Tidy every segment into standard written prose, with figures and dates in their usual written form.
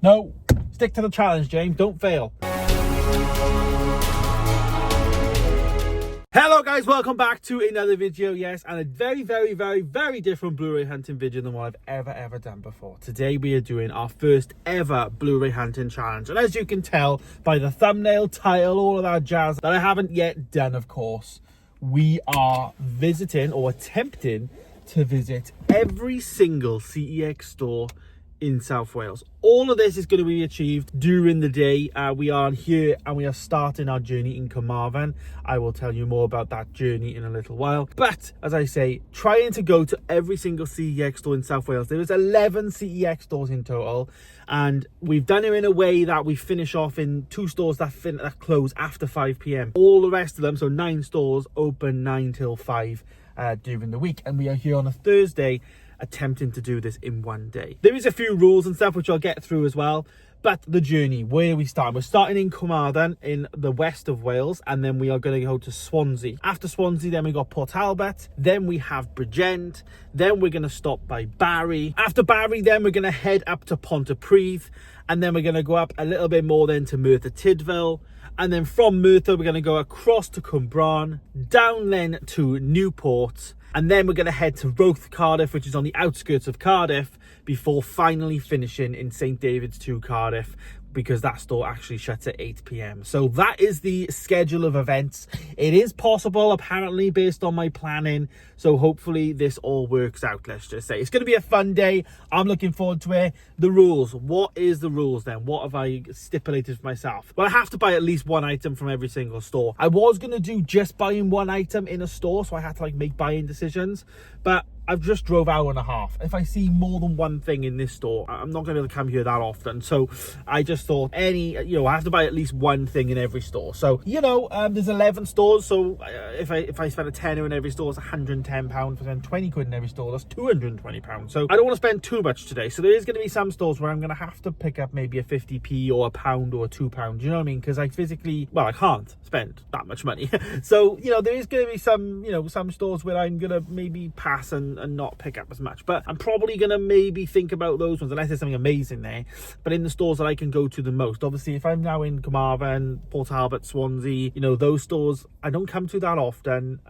No, stick to the challenge, James. Don't fail. Hello guys, welcome back to another video. Yes, and a very different Blu-ray hunting video than what I've ever done before. Today we are doing our first ever Blu-ray hunting challenge, and as you can tell by the thumbnail, title, all of that jazz that I haven't yet done, of course, we are visiting or attempting to visit every single CEX store in South Wales. All of this is going to be achieved during the day. We are here and we are starting our journey in Carmarthen. I will tell you more about that journey in a little while. But as I say, trying to go to every single CEX store in South Wales. There is 11 CEX stores in total, and we've done it in a way that we finish off in 2 stores that close after 5 p.m. All the rest of them, so 9 stores, open 9 till 5 during the week, and we are here on a Thursday attempting to do this in one day. There is a few rules and stuff which I'll get through as well, but the journey, where we start, we're starting in Carmarthen in the west of Wales, and then we are going to go to Swansea. After Swansea, then we got Talbot, then we have Bridgend, then we're going to stop by Bluray. After Bluray, then we're going to head up to Pontypridd, and then we're going to go up a little bit more then to Merthyr Tydfil, and then from Merthyr we're going to go across to Cwmbran, down then to Newport, and then we're going to head to Roath, Cardiff, which is on the outskirts of Cardiff, before finally finishing in St David's 2, Cardiff, because that store actually shuts at 8 p.m. So that is the schedule of events. It is possible, apparently, based on my planning. So hopefully this all works out, let's just say. It's going to be a fun day. I'm looking forward to it. The rules. What is the rules then? What have I stipulated for myself? Well, I have to buy at least one item from every single store. I was going to do just buying one item in a store, so I had to make buying decisions. But I've just drove hour and a half. If I see more than one thing in this store, I'm not going to be able to come here that often. So I just thought I have to buy at least one thing in every store. So, there's 11 stores. So if I spend a tenner in every store, it's £110. If I spend 20 quid in every store, that's £220. So I don't want to spend too much today. So there is going to be some stores where I'm going to have to pick up maybe a 50p or £1 or £2. Do you know what I mean? Because I can't spend that much money. So, there is going to be some stores where I'm going to maybe pass and not pick up as much, but I'm probably gonna maybe think about those ones unless there's something amazing there. But in the stores that I can go to the most, obviously if I'm now in Carmarthen, Port Talbot, Swansea, those stores I don't come to that often,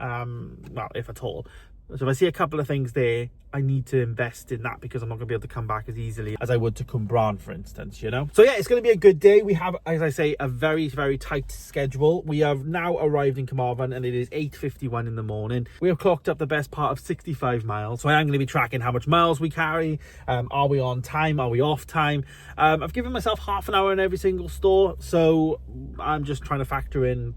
if at all. So if I see a couple of things there, I need to invest in that because I'm not going to be able to come back as easily as I would to Cwmbran, for instance, So yeah, it's going to be a good day. We have, as I say, a very tight schedule. We have now arrived in Carmarthen and it is 8:51 in the morning. We have clocked up the best part of 65 miles. So I am going to be tracking how much miles we carry. Are we on time? Are we off time? I've given myself half an hour in every single store. So I'm just trying to factor in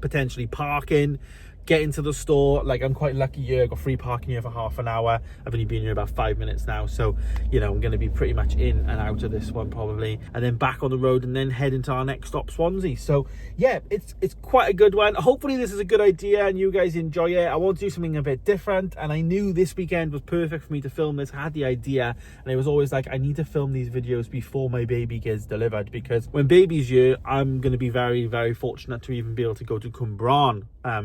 potentially parking, get into the store. I'm quite lucky here. I got free parking here for half an hour. I've only been here about 5 minutes now, so I'm going to be pretty much in and out of this one probably, and then back on the road and then head into our next stop, Swansea. So yeah, it's quite a good one. Hopefully this is a good idea and you guys enjoy it. I want to do something a bit different, and I knew this weekend was perfect for me to film this. I had the idea, and it was always I need to film these videos before my baby gets delivered, because when baby's here, I'm going to be very fortunate to even be able to go to Cwmbran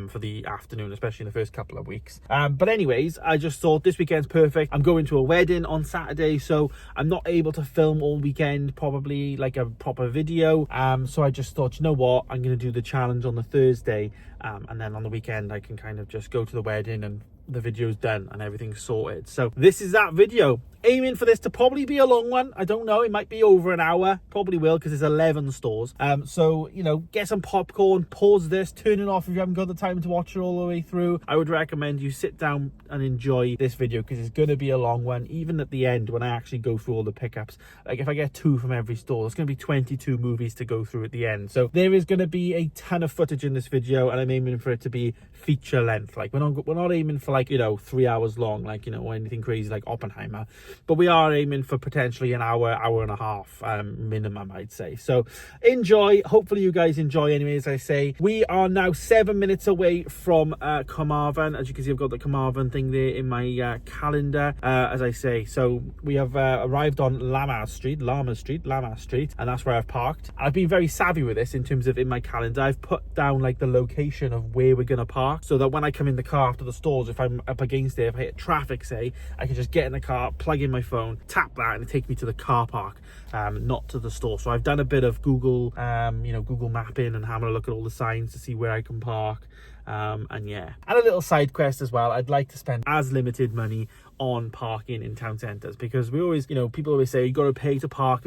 for the afternoon, especially in the first couple of weeks. But anyways, I just thought this weekend's perfect. I'm going to a wedding on Saturday, so I'm not able to film all weekend probably a proper video. So I just thought, you know what, I'm going to do the challenge on the Thursday, and then on the weekend I can kind of just go to the wedding and the video's done and everything's sorted. So this is that video. Aiming for this to probably be a long one. I don't know, it might be over an hour, probably will, because there's 11 stores. So get some popcorn, pause this, turn it off if you haven't got the time to watch it all the way through. I would recommend you sit down and enjoy this video because it's going to be a long one. Even at the end when I actually go through all the pickups, if I get 2 from every store, there's going to be 22 movies to go through at the end. So there is going to be a ton of footage in this video, and I'm aiming for it to be feature length. We're not aiming for 3 hours long, or anything crazy like Oppenheimer. But we are aiming for potentially an hour and a half minimum, I'd say. So enjoy. Hopefully you guys enjoy anyway. As I say, we are now 7 minutes away from Carmarthen. As you can see, I've got the Carmarthen thing there in my calendar, as I say. So we have arrived on Lama Street, and that's where I've parked. I've been very savvy with this in terms of in my calendar. I've put down the location of where we're going to park, so that when I come in the car after the stores, if I'm up against it, if I hit traffic, say, I can just get in the car, plug plug in my phone, tap that, and it takes me to the car park, not to the store. So I've done a bit of Google, Google mapping and having a look at all the signs to see where I can park. And yeah, and a little side quest as well. I'd like to spend as limited money on parking in town centres, because we always, people always say you got to pay to park,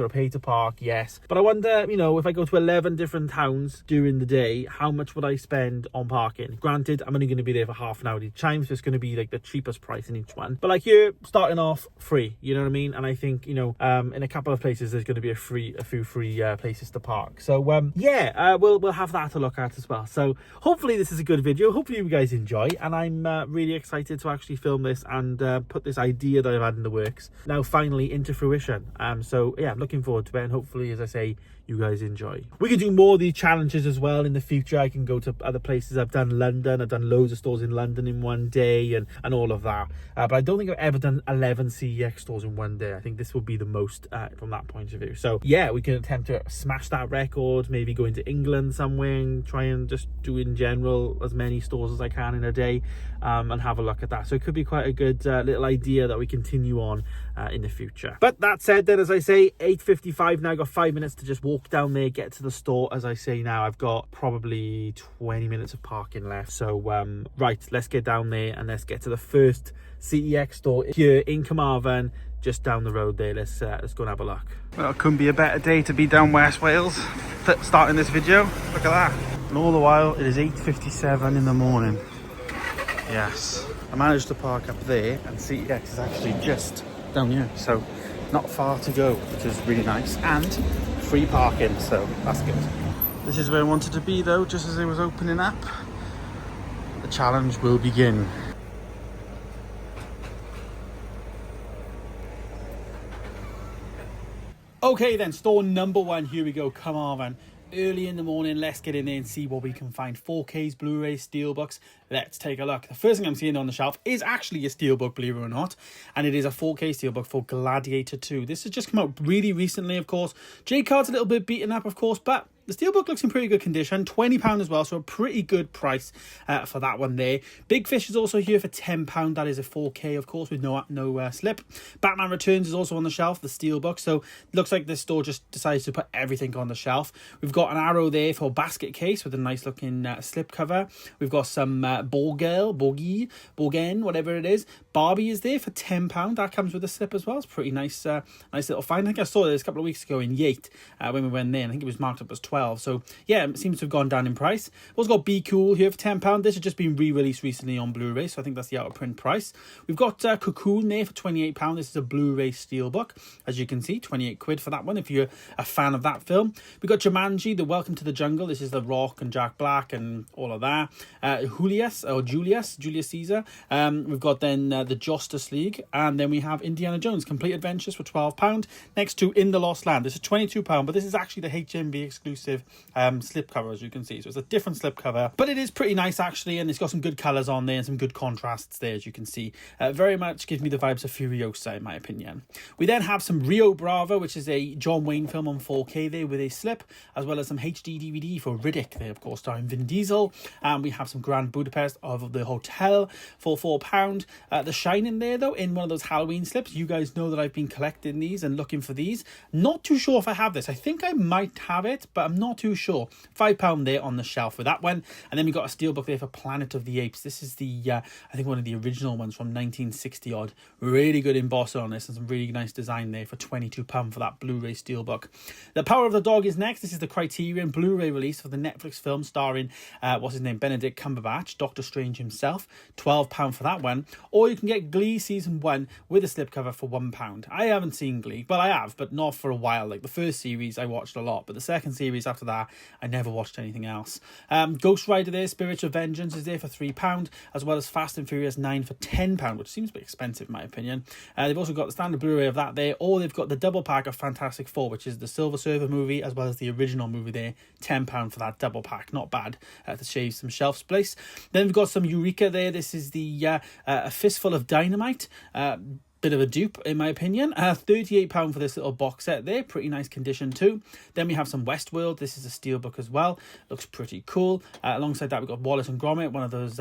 yes, but I wonder, if I go to 11 different towns during the day, how much would I spend on parking? Granted, I'm only going to be there for half an hour each time, so it's going to be like the cheapest price in each one, but like here, starting off free, you know what I mean? And I think, in a couple of places there's going to be a few free places to park. So we'll have that to look at as well. So hopefully this is a good video, hopefully you guys enjoy, and I'm really excited to actually film this and put this idea that I've had in the works now finally into fruition. So yeah, I'm looking forward to it, and hopefully, as I say, you guys enjoy. We can do more of these challenges as well in the future. I can go to other places. I've done London, I've done loads of stores in London in one day, and all of that, but I don't think I've ever done 11 CEX stores in one day. I think this will be the most from that point of view. So yeah, we can attempt to smash that record, maybe go into England somewhere and try and just do in general as many stores as I can in a day, and have a look at that. So it could be quite a good little idea that we continue on in the future. But that said, then, as I say, 8:55 now. I've got 5 minutes to just walk down there, get to the store. As I say now, I've got probably 20 minutes of parking left. So right, let's get down there and let's get to the first CEX store here in Carmarthen, just down the road there. Let's go and have a look. Well, it couldn't be a better day to be down West Wales starting this video. Look at that. And all the while it is 8:57 in the morning. Yes, I managed to park up there, and CEX is actually just down here, so not far to go, which is really nice, and free parking, so that's good. This is where I wanted to be though, just as it was opening up. The challenge will begin. Okay then, store number 1, here we go, Carmarthen. Early in the morning, let's get in there and see what we can find. 4Ks, Blu-rays, steelbooks. Let's take a look. The first thing I'm seeing on the shelf is actually a steelbook, believe it or not, and it is a 4K steelbook for Gladiator 2. This has just come out really recently, of course. J-card's a little bit beaten up, of course, but the steelbook looks in pretty good condition. £20 as well, so a pretty good price for that one there. Big Fish is also here for £10. That is a 4K, of course, with no slip. Batman Returns is also on the shelf, the steelbook. So it looks like this store just decides to put everything on the shelf. We've got an Arrow there for basket case with a nice looking slip cover. We've got some Borgen, whatever it is. Barbie is there for £10. That comes with a slip as well. It's pretty nice, nice little find. I think I saw this a couple of weeks ago in Yate when we went there. I think it was marked up as 12. So yeah, it seems to have gone down in price. We've also got Be Cool here for £10. This has just been re-released recently on Blu-ray, so I think that's the out of print price. We've got Cocoon there for £28. This is a Blu-ray steelbook, as you can see, 28 quid for that one if you're a fan of that film. We've got Jumanji, The Welcome to the Jungle. This is The Rock and Jack Black and all of that. Julius Caesar. We've got then the Justice League, and then we have Indiana Jones Complete Adventures for £12. Next to In the Lost Land. This is £22, but this is actually the HMV exclusive slip cover, as you can see. So it's a different slip cover, but it is pretty nice actually, and it's got some good colours on there and some good contrasts there, as you can see. Very much gives me the vibes of Furiosa, in my opinion. We then have some Rio Bravo, which is a John Wayne film on 4K there with a slip, as well as some HD DVD for Riddick there, of course, starring Vin Diesel. And we have some Grand Budapest of the Hotel for £4. The Shining there though, in one of those Halloween slips. You guys know that I've been collecting these and looking for these. Not too sure if I have this. I think I might have it, but I'm not too sure. £5 there on the shelf for that one. And then we got a steelbook there for Planet of the Apes. This is the I think one of the original ones from 1960 odd. Really good embossing on this and some really nice design there for £22 for that Blu-ray steelbook. The Power of the Dog is next. This is the Criterion Blu-ray release for the Netflix film starring what's his name, Benedict Cumberbatch, Doctor Strange himself. £12 for that one. Or you can get Glee season 1 with a slipcover for £1. I haven't seen Glee. Well, I have, but not for a while. Like the first series I watched a lot, but the second series after that I never watched anything else. Ghost Rider there, Spirits of Vengeance is there for £3, as well as Fast and Furious 9 for £10, which seems a bit expensive in my opinion. They've also got the standard Blu-ray of that there, or they've got the double pack of Fantastic Four, which is the Silver Surfer movie as well as the original movie there. £10 for that double pack, not bad to shave some shelf space. Then we've got some Eureka there. This is the A Fistful of Dynamite. bit of a dupe in my opinion. £38 for this little box set there, pretty nice condition too. Then we have some Westworld. This is a steelbook as well, looks pretty cool. Alongside that we've got Wallace and Gromit, one of those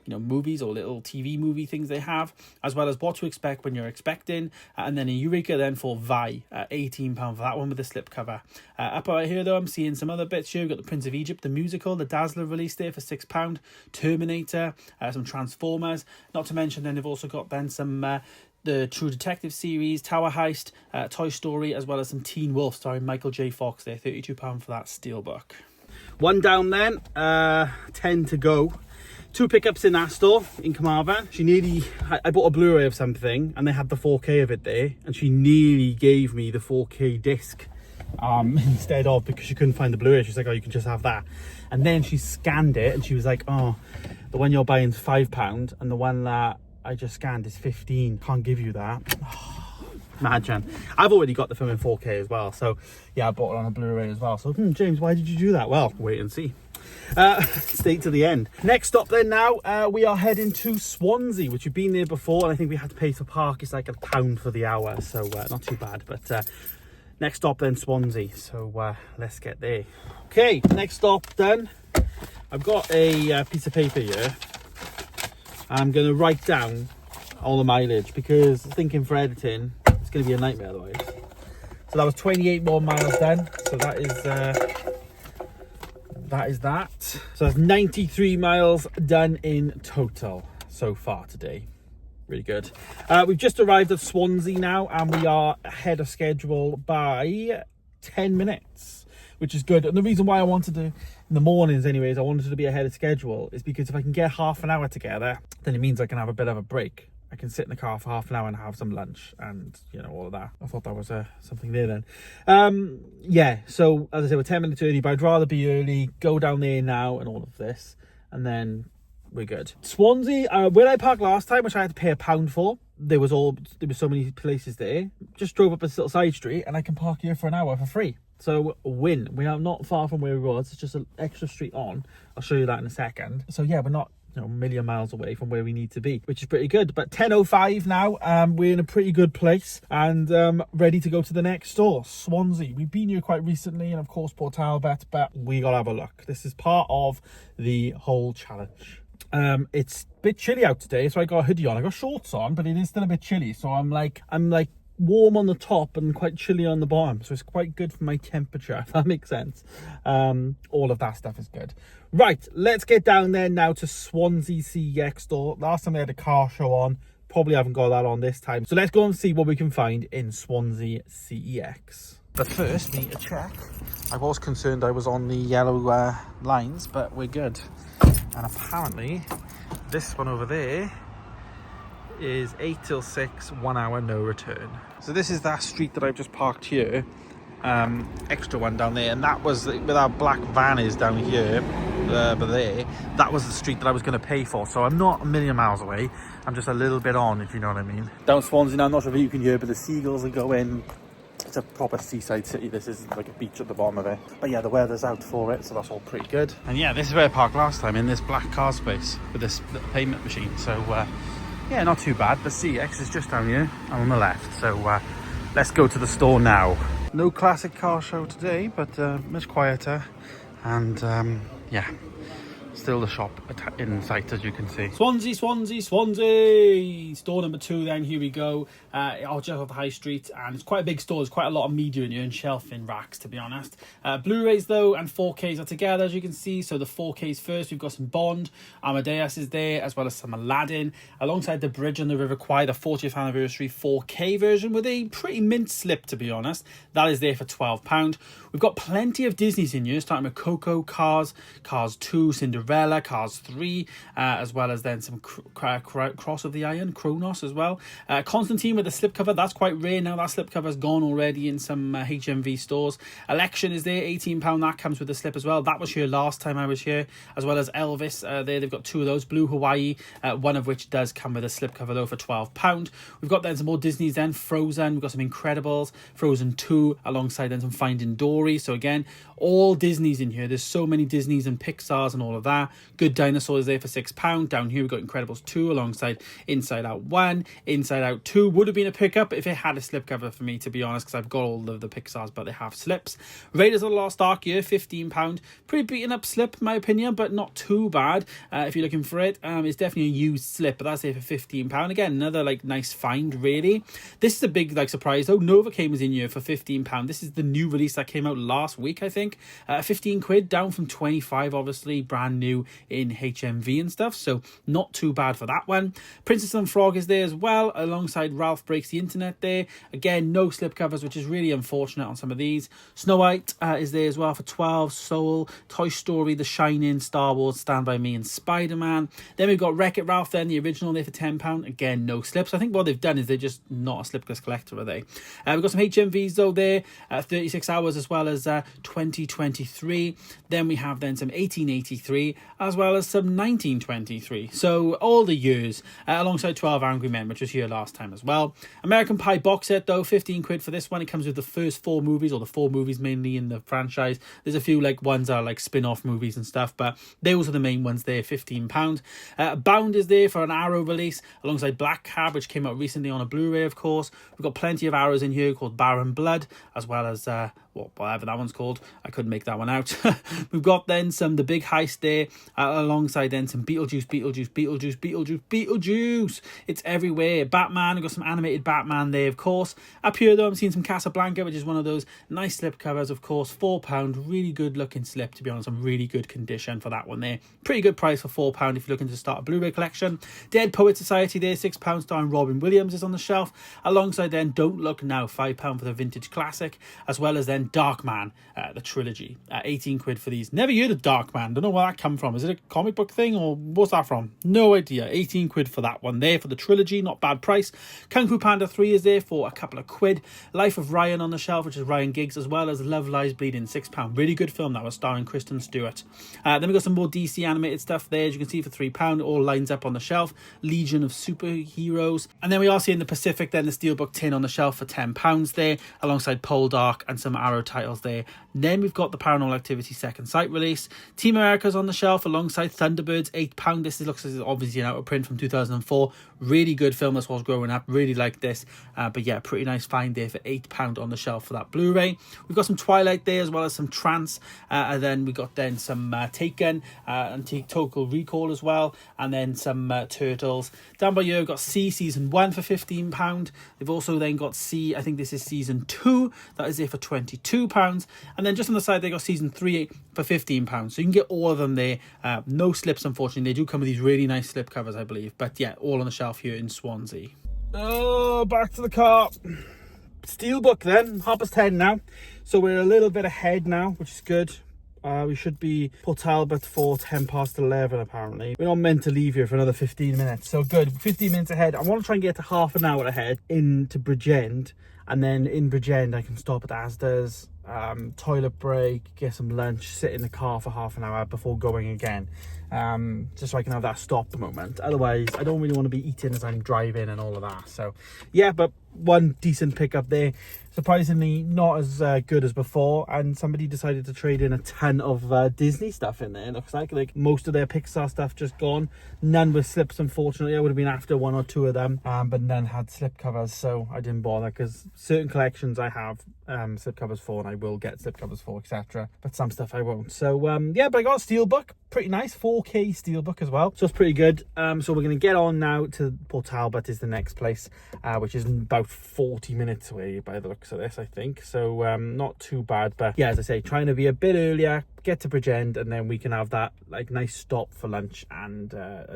movies or little TV movie things they have, as well as What to Expect When You're Expecting, and then a Eureka then for Vi, £18 for that one with the slipcover. Up right here though, I'm seeing some other bits here. We've got the Prince of Egypt, the musical, the Dazzler released there for £6, Terminator, some Transformers, not to mention then they've also got then some the True Detective series, Tower Heist, Toy Story, as well as some Teen Wolf starring Michael J. Fox there, £32 for that steelbook. One down then, 10 to go. 2 pickups in that store in Carmarthen. I bought a Blu-ray of something and they had the 4K of it there, and she nearly gave me the 4K disc instead of, because she couldn't find the Blu-ray. She's like, oh, you can just have that. And then she scanned it and she was like, oh, the one you're buying is £5 and the one that I just scanned is 15. Can't give you that. Imagine. I've already got the film in 4K as well, so yeah, I bought it on a Blu-ray as well. So James, why did you do that? Well, wait and see. Stay to the end. Next stop then now, we are heading to Swansea, which we've been there before, and I think we had to pay for park. It's like £1 for the hour, so not too bad. But next stop then Swansea, so let's get there. Okay, next stop done. I've got a piece of paper here. I'm going to write down all the mileage, because thinking for editing, it's going to be a nightmare otherwise. So that was 28 more miles done. So that is that. So that's 93 miles done in total so far today. Really good. We've just arrived at Swansea now, and we are ahead of schedule by 10 minutes, which is good. And the reason why I wanted to, in the mornings anyways, I wanted to be ahead of schedule, is because if I can get half an hour together, then it means I can have a bit of a break. I can sit in the car for half an hour and have some lunch and, all of that. I thought that was something there then. Yeah, so as I said, we're 10 minutes early, but I'd rather be early, go down there now and all of this, and then we're good. Swansea, where I parked last time, which I had to pay £1 for, there was so many places there. Just drove up a little side street and I can park here for an hour for free. So win. We are not far from where we was. It's just an extra street on. I'll show you that in a second. So yeah, we're not a million miles away from where we need to be, which is pretty good. But 10:05 now, we're in a pretty good place and ready to go to the next store, Swansea. We've been here quite recently, and of course Port Talbot, but we gotta have a look. This is part of the whole challenge. It's a bit chilly out today, so I got a hoodie on. I got shorts on, but it is still a bit chilly, so I'm like warm on the top and quite chilly on the bottom, so it's quite good for my temperature, if that makes sense. All of that stuff is good. Right, let's get down there now to Swansea CEX store. Last time they had a car show on, probably haven't got that on this time, so let's go and see what we can find in Swansea CEX. But first, need a check. I was concerned I was on the yellow lines, but we're good. And apparently this one over there is 8 till 6, 1 hour, no return. So this is that street that I've just parked here, extra one down there, and that was where our black van is down here, but there, that was the street that I was going to pay for. So I'm not a million miles away, I'm just a little bit on, if you know what I mean. Down Swansea now, I'm not sure if you can hear, but the seagulls are going. It's a proper seaside city. This isn't like a beach at the bottom of it. But yeah, the weather's out for it, so that's all pretty good. And yeah, this is where I parked last time, in this black car space with this little payment machine. So yeah, not too bad. The CEX is just down here and on the left. So let's go to the store now. No classic car show today, but much quieter. And yeah, still the shop in sight, as you can see. Swansea, Swansea, Swansea! Store number 2 then, here we go. Just off the high street, and it's quite a big store. There's quite a lot of media in here and shelving racks, to be honest. Blu-rays though, and 4Ks are together, as you can see. So the 4Ks first, we've got some Bond, Amadeus is there, as well as some Aladdin, alongside the Bridge on the River Kwai, the 40th anniversary 4K version with a pretty mint slip, to be honest. That is there for £12. We've got plenty of Disneys in here, starting with Coco, Cars, Cars 2, Cinderella, Cars 3, as well as then some Cross of the Iron, Kronos as well. Constantine with the slipcover, that's quite rare now. That slipcover's gone already in some HMV stores. Election is there, £18. That comes with the slip as well. That was here last time I was here, as well as Elvis. There they've got 2 of those. Blue Hawaii, one of which does come with a slipcover though for £12. We've got then some more Disneys then. Frozen, we've got some Incredibles, Frozen 2, alongside then some Finding Dory. So again, all Disneys in here. There's so many Disneys and Pixars and all of that. that. Good Dinosaur is there for £6. Down here we've got Incredibles 2 alongside Inside Out 1. Inside Out 2 would have been a pickup if it had a slipcover for me, to be honest, because I've got all of the Pixars, but they have slips. Raiders of the Lost Ark here, £15. Pretty beaten up slip, in my opinion, but not too bad if you're looking for it. It's definitely a used slip, but that's there for £15. Again, another like nice find, really. This is a big like surprise though. Nova came in here for £15. This is the new release that came out last week, I think. 15 quid, down from 25, obviously, brand new in HMV and stuff, so not too bad for that one. Princess and Frog is there as well, alongside Ralph Breaks the Internet there. Again, no slipcovers, which is really unfortunate on some of these. Snow White is there as well for 12. Soul, Toy Story, The Shining, Star Wars, Stand By Me, and Spider-Man. Then we've got Wreck-It Ralph then, the original there for £10. Again, no slips. I think what they've done is they're just not a slipless collector, are they? We've got some HMVs though there, 36 hours as well as 2023. Then we have then some 1883 as well as some 1923. So all the years, alongside 12 Angry Men, which was here last time as well. American Pie box set though, 15 quid for this one. It comes with the first 4 movies, or the 4 movies mainly in the franchise. There's a few like ones that are like spin-off movies and stuff, but those are the main ones there, £15. Bound is there for an Arrow release alongside Black Cab, which came out recently on a Blu-ray, of course. We've got plenty of Arrows in here called Barren Blood, as well as whatever that one's called. I couldn't make that one out. We've got then some The Big Heist there, alongside then some Beetlejuice. It's everywhere. Batman, we've got some animated Batman there, of course. Up here though, I'm seeing some Casablanca, which is one of those nice slip covers, of course. £4, really good looking slip, to be honest. In really good condition for that one there. Pretty good price for £4 if you're looking to start a Blu-ray collection. Dead Poet Society there, £6, starring Robin Williams, is on the shelf, alongside then Don't Look Now, £5 for the vintage classic, as well as then Darkman, the trilogy, 18 quid for these. Never heard of Darkman, don't know where that come from. Is it a comic book thing, or what's that from? No idea. 18 quid for that one there for the trilogy, not bad price. Kung Fu Panda 3 is there for a couple of quid. Life of Ryan on the shelf, which is Ryan Giggs, as well as Love Lies Bleeding, £6. Really good film that was, starring Kristen Stewart. Then we've got some more DC animated stuff there, as you can see, for £3. It all lines up on the shelf. Legion of Superheroes. And then we are seeing the Pacific, then the Steelbook tin on the shelf for £10 there, alongside Poldark and some Arrow titles there. Then we've got the Paranormal Activity Second Sight release. Team America's on the shelf alongside Thunderbirds, £8. This looks as obviously an out of print from 2004. Really good film. This was growing up. Really like this. But yeah, pretty nice find there for £8 on the shelf for that Blu-ray. We've got some Twilight there, as well as some Trance. And then we got then some Taken and Total Recall as well. And then some Turtles. Down by here we've got C Season 1 for £15. They've also then got C, I think this is Season 2. That is there for £22. And then just on the side they got Season 3 for £15. So you can get all of them there. No slips, unfortunately. They do come with these really nice slip covers, I believe. But yeah, all on the shelf here in Swansea. Oh, back to the car. Steelbook then. 10:30 now. So we're a little bit ahead now, which is good. We should be Port Talbot for 11:10 apparently. We're not meant to leave here for another 15 minutes. So good, 15 minutes ahead. I want to try and get to half an hour ahead into Bridgend. And then in Bridgend I can stop at Asda's, toilet break, get some lunch, sit in the car for half an hour before going again. Just so I can have that stop moment. Otherwise I don't really want to be eating as I'm driving and all of that. So yeah, but one decent pickup there. Surprisingly not as good as before, and somebody decided to trade in a ton of Disney stuff in there. It looks like most of their Pixar stuff just gone. None with slips, unfortunately. I would have been after 1 or 2 of them, but none had slip covers, so I didn't bother, because certain collections I have slip covers for, and I will get slip covers for, etc. But some stuff I won't. So yeah, but I got a Steelbook, pretty nice, 4K Steelbook as well, so it's pretty good. So we're going to get on now to Port Talbot is the next place, which is about 40 minutes away by the looks of this, I think. So not too bad, but yeah, as I say, trying to be a bit earlier, get to Bridgend, and then we can have that like nice stop for lunch and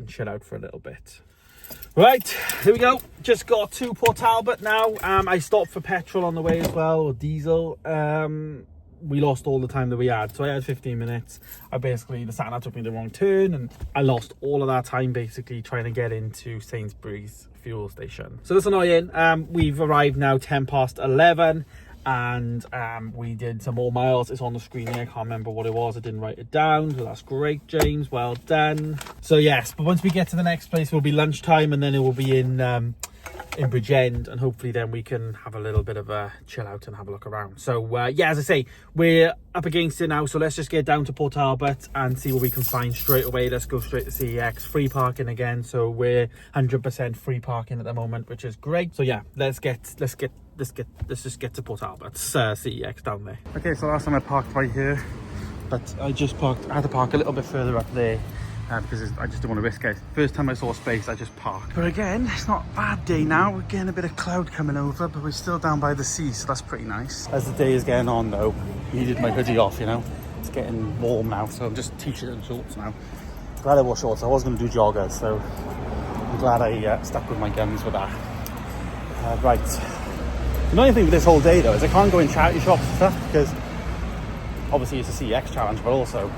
chill out for a little bit. Right, here we go. Just got to Port Talbot now. I stopped for petrol on the way as well, or diesel. We lost all the time that we had, so I had 15 minutes. The sat-nav took me the wrong turn, and I lost all of that time basically trying to get into Sainsbury's fuel station. So that's annoying. We've arrived now 11:10, and we did some more miles. It's on the screen here. I can't remember what it was. I didn't write it down, so that's great, James, well done. So yes, but once we get to the next place, it will be lunchtime, and then it will be in in Bridgend, and hopefully then we can have a little bit of a chill out and have a look around. So yeah, as I say, we're up against it now, so let's just get down to Port Talbot and see what we can find straight away. Let's go straight to CEX. Free parking again, so we're 100% free parking at the moment, which is great. So yeah, let's just get to Port Talbot's CEX down there. Okay, so last time I parked right here, but I had to park a little bit further up there because I just don't want to risk it. First time I saw space, I just parked. But again, it's not a bad day now. We're getting a bit of cloud coming over, but we're still down by the sea, so that's pretty nice. As the day is getting on though, needed my hoodie off, you know. It's getting warm now, so I'm just t-shirt and shorts now. Glad I wore shorts. I was going to do joggers, so I'm glad I stuck with my guns with that. Right. The annoying thing with this whole day though is I can't go in charity shops and stuff because obviously it's a CEX challenge, but also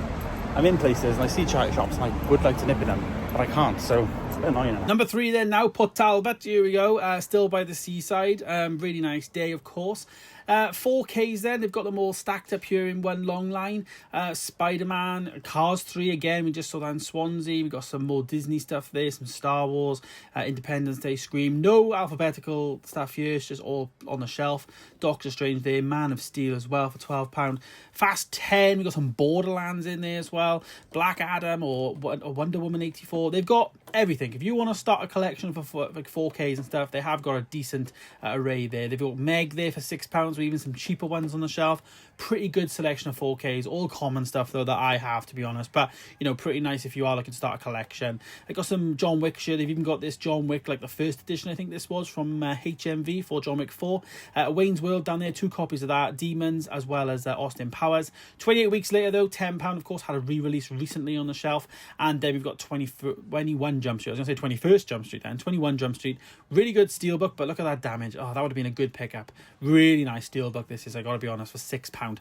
I'm in places and I see charity shops and I would like to nip in them, but I can't, so it's a bit annoying. Number 3 then now, Port Talbot, here we go, still by the seaside, really nice day of course. 4Ks then, they've got them all stacked up here in one long line. Spider-Man, Cars 3 again, we just saw that in Swansea. We got some more Disney stuff there, some Star Wars, Independence Day, Scream. No alphabetical stuff here, it's just all on the shelf. Doctor Strange there, Man of Steel as well for £12. Fast 10, we got some Borderlands in there as well. Black Adam or Wonder Woman 84. They've got everything. If you want to start a collection for like 4Ks and stuff, they have got a decent array there. They've got Meg there for £6, or even some cheaper ones on the shelf. Pretty good selection of 4Ks, all common stuff though that I have, to be honest, but you know, pretty nice if you are looking to start a collection. They got some John Wick shit. They've even got this John Wick, like the first edition, I think this was from HMV for John Wick 4. Wayne's World down there, 2 copies of that. Demons as well as Austin Powers. 28 weeks later though, £10 of course, had a re-release recently on the shelf. And then we've got 21 Jump Street. I was going to say 21st Jump Street then. 21 Jump Street. Really good steelbook, but look at that damage. Oh, that would have been a good pickup. Really nice steelbook this is, I gotta be honest, for £6.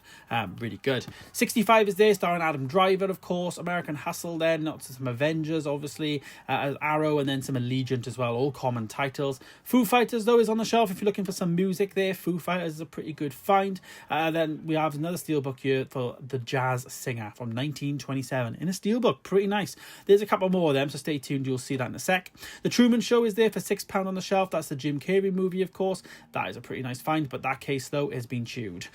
Really good. 65 is there, starring Adam Driver, of course. American Hustle then, not some Avengers, obviously. Arrow, and then some Allegiant as well, all common titles. Foo Fighters, though, is on the shelf if you're looking for some music there. Foo Fighters is a pretty good find. Then we have another steelbook here for The Jazz Singer from 1927 in a steelbook. Pretty nice. There's a couple more of them, so stay tuned. You'll see that in a sec. The Truman Show is there for £6 on the shelf. That's the Jim Carrey movie, of course. That is a pretty nice find, but that case, though, has been chewed.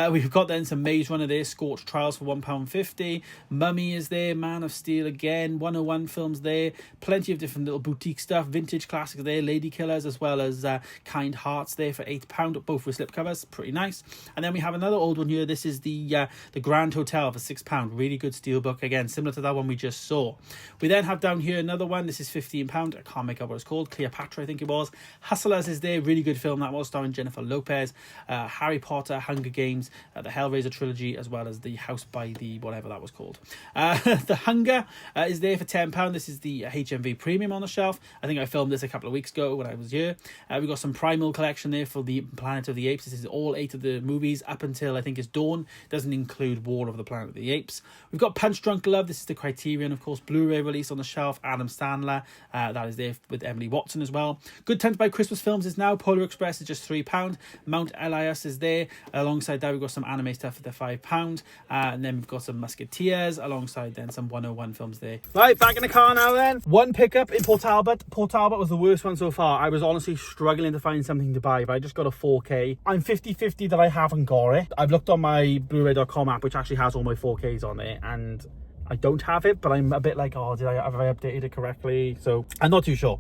We've got then some Maze Runner there, Scorched Trials for £1.50. Mummy is there, Man of Steel again, 101 films there, plenty of different little boutique stuff, vintage classics there, Lady Killers as well as Kind Hearts there for £8, both with slipcovers, pretty nice. And then we have another old one here. This is the Grand Hotel for £6, really good steelbook again, similar to that one we just saw. We then have down here another one. This is £15. I can't make out what it's called. Cleopatra, I think it was. Hustlers is there, really good film that was, starring Jennifer Lopez. Harry Potter, Hunger Games, the Hellraiser trilogy, as well as the House by the whatever that was called. The Hunger is there for £10. This is the HMV Premium on the shelf. I think I filmed this a couple of weeks ago when I was here. We've got some Primal collection there for the Planet of the Apes. This is all 8 of the movies up until I think it's Dawn. Doesn't include War of the Planet of the Apes. We've got Punch Drunk Love. This is the Criterion, of course, Blu-ray release on the shelf. Adam Sandler. That is there with Emily Watson as well. Good Time to Buy Christmas Films is now. Polar Express is just £3. Mount Elias is there. Alongside that, we've got some anime stuff for the £5. And then we've got some Musketeers alongside then some 101 films there. Right, back in the car now then. One pickup in Port Talbot. Port Talbot was the worst one so far. I was honestly struggling to find something to buy, but I just got a 4K. I'm 50-50 that I haven't got it. I've looked on my Bluray.com app, which actually has all my 4Ks on it, and I don't have it, but I'm a bit like, oh, have I updated it correctly? So I'm not too sure,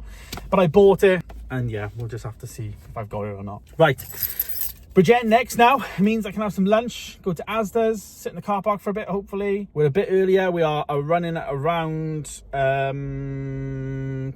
but I bought it, and yeah, we'll just have to see if I've got it or not. Right, Bridgend next now. It means I can have some lunch, go to Asda's, sit in the car park for a bit, hopefully. We're a bit earlier. We are running around 10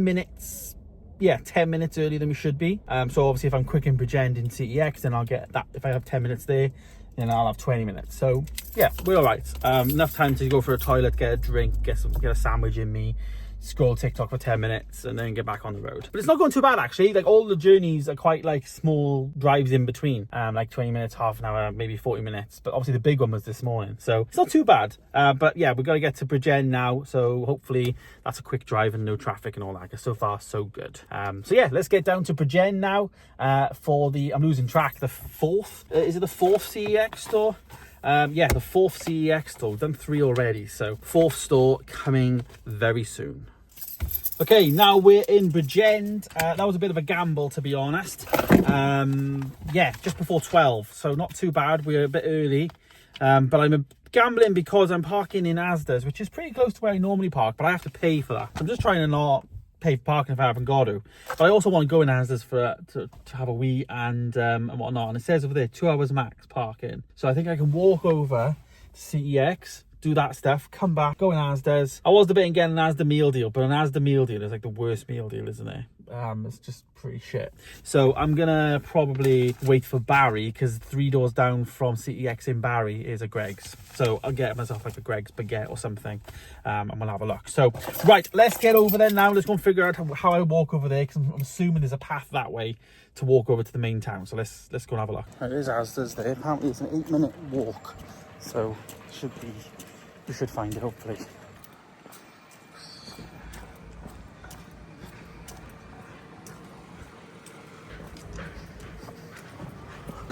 minutes. Yeah, 10 minutes earlier than we should be. So obviously if I'm quick in Bridgend in CEX, then I'll get that. If I have 10 minutes there, then I'll have 20 minutes. So yeah, we're all right. Enough time to go for a toilet, get a drink, get a sandwich in me, scroll TikTok for 10 minutes and then get back on the road. But it's not going too bad actually. Like all the journeys are quite like small drives in between, like 20 minutes, half an hour, maybe 40 minutes. But obviously the big one was this morning, so it's not too bad. But yeah, we've got to get to Bridgend now, so hopefully that's a quick drive and no traffic and all that, because so far so good. So yeah, let's get down to Bridgend now for the, I'm losing track, the fourth, is it the fourth CEX store? Yeah, the fourth CEX store. We've done 3 already, so 4th store coming very soon. Okay, now we're in Bridgend. That was a bit of a gamble, to be honest. Yeah, just before 12, so not too bad. We're a bit early, but I'm gambling because I'm parking in Asda's, which is pretty close to where I normally park, but I have to pay for that. I'm just trying to not pay for parking if I haven't got to. But I also want to go in Asda's to have a wee and whatnot. And it says over there 2 hours max parking, so I think I can walk over to CEX, do that stuff, come back, go in Asda's. I was debating getting an Asda meal deal, but an Asda meal deal is like the worst meal deal, isn't it? It's just pretty shit. So I'm gonna probably wait for Barry, because 3 doors down from CEX in Barry is a Greggs. So I'll get myself like a Greggs baguette or something, and we'll have a look. So right, let's get over there now. Let's go and figure out how I walk over there, because I'm assuming there's a path that way to walk over to the main town. So let's go and have a look. Right, there's Asda's there. Apparently it's an 8-minute walk, so we should find it hopefully.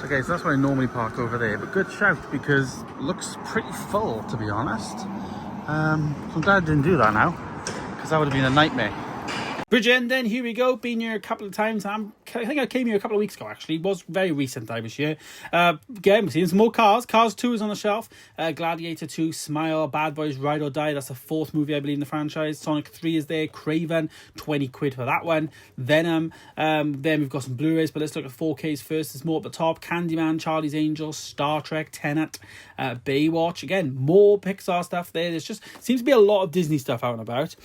Okay, so that's where I normally park over there, but good shout, because it looks pretty full, to be honest. So I'm glad I didn't do that now, because that would have been a nightmare. Bridgend, then, here we go. Been here a couple of times. I think I came here a couple of weeks ago, actually. It was very recent I was here. Again, we're seeing some more Cars. Cars 2 is on the shelf. Gladiator 2, Smile, Bad Boys, Ride or Die. That's the 4th movie, I believe, in the franchise. Sonic 3 is there. Craven, 20 quid for that one. Venom. Then we've got some Blu-rays, but let's look at 4Ks first. There's more at the top. Candyman, Charlie's Angels, Star Trek, Tenet, Baywatch. Again, more Pixar stuff there. There's just seems to be a lot of Disney stuff out and about.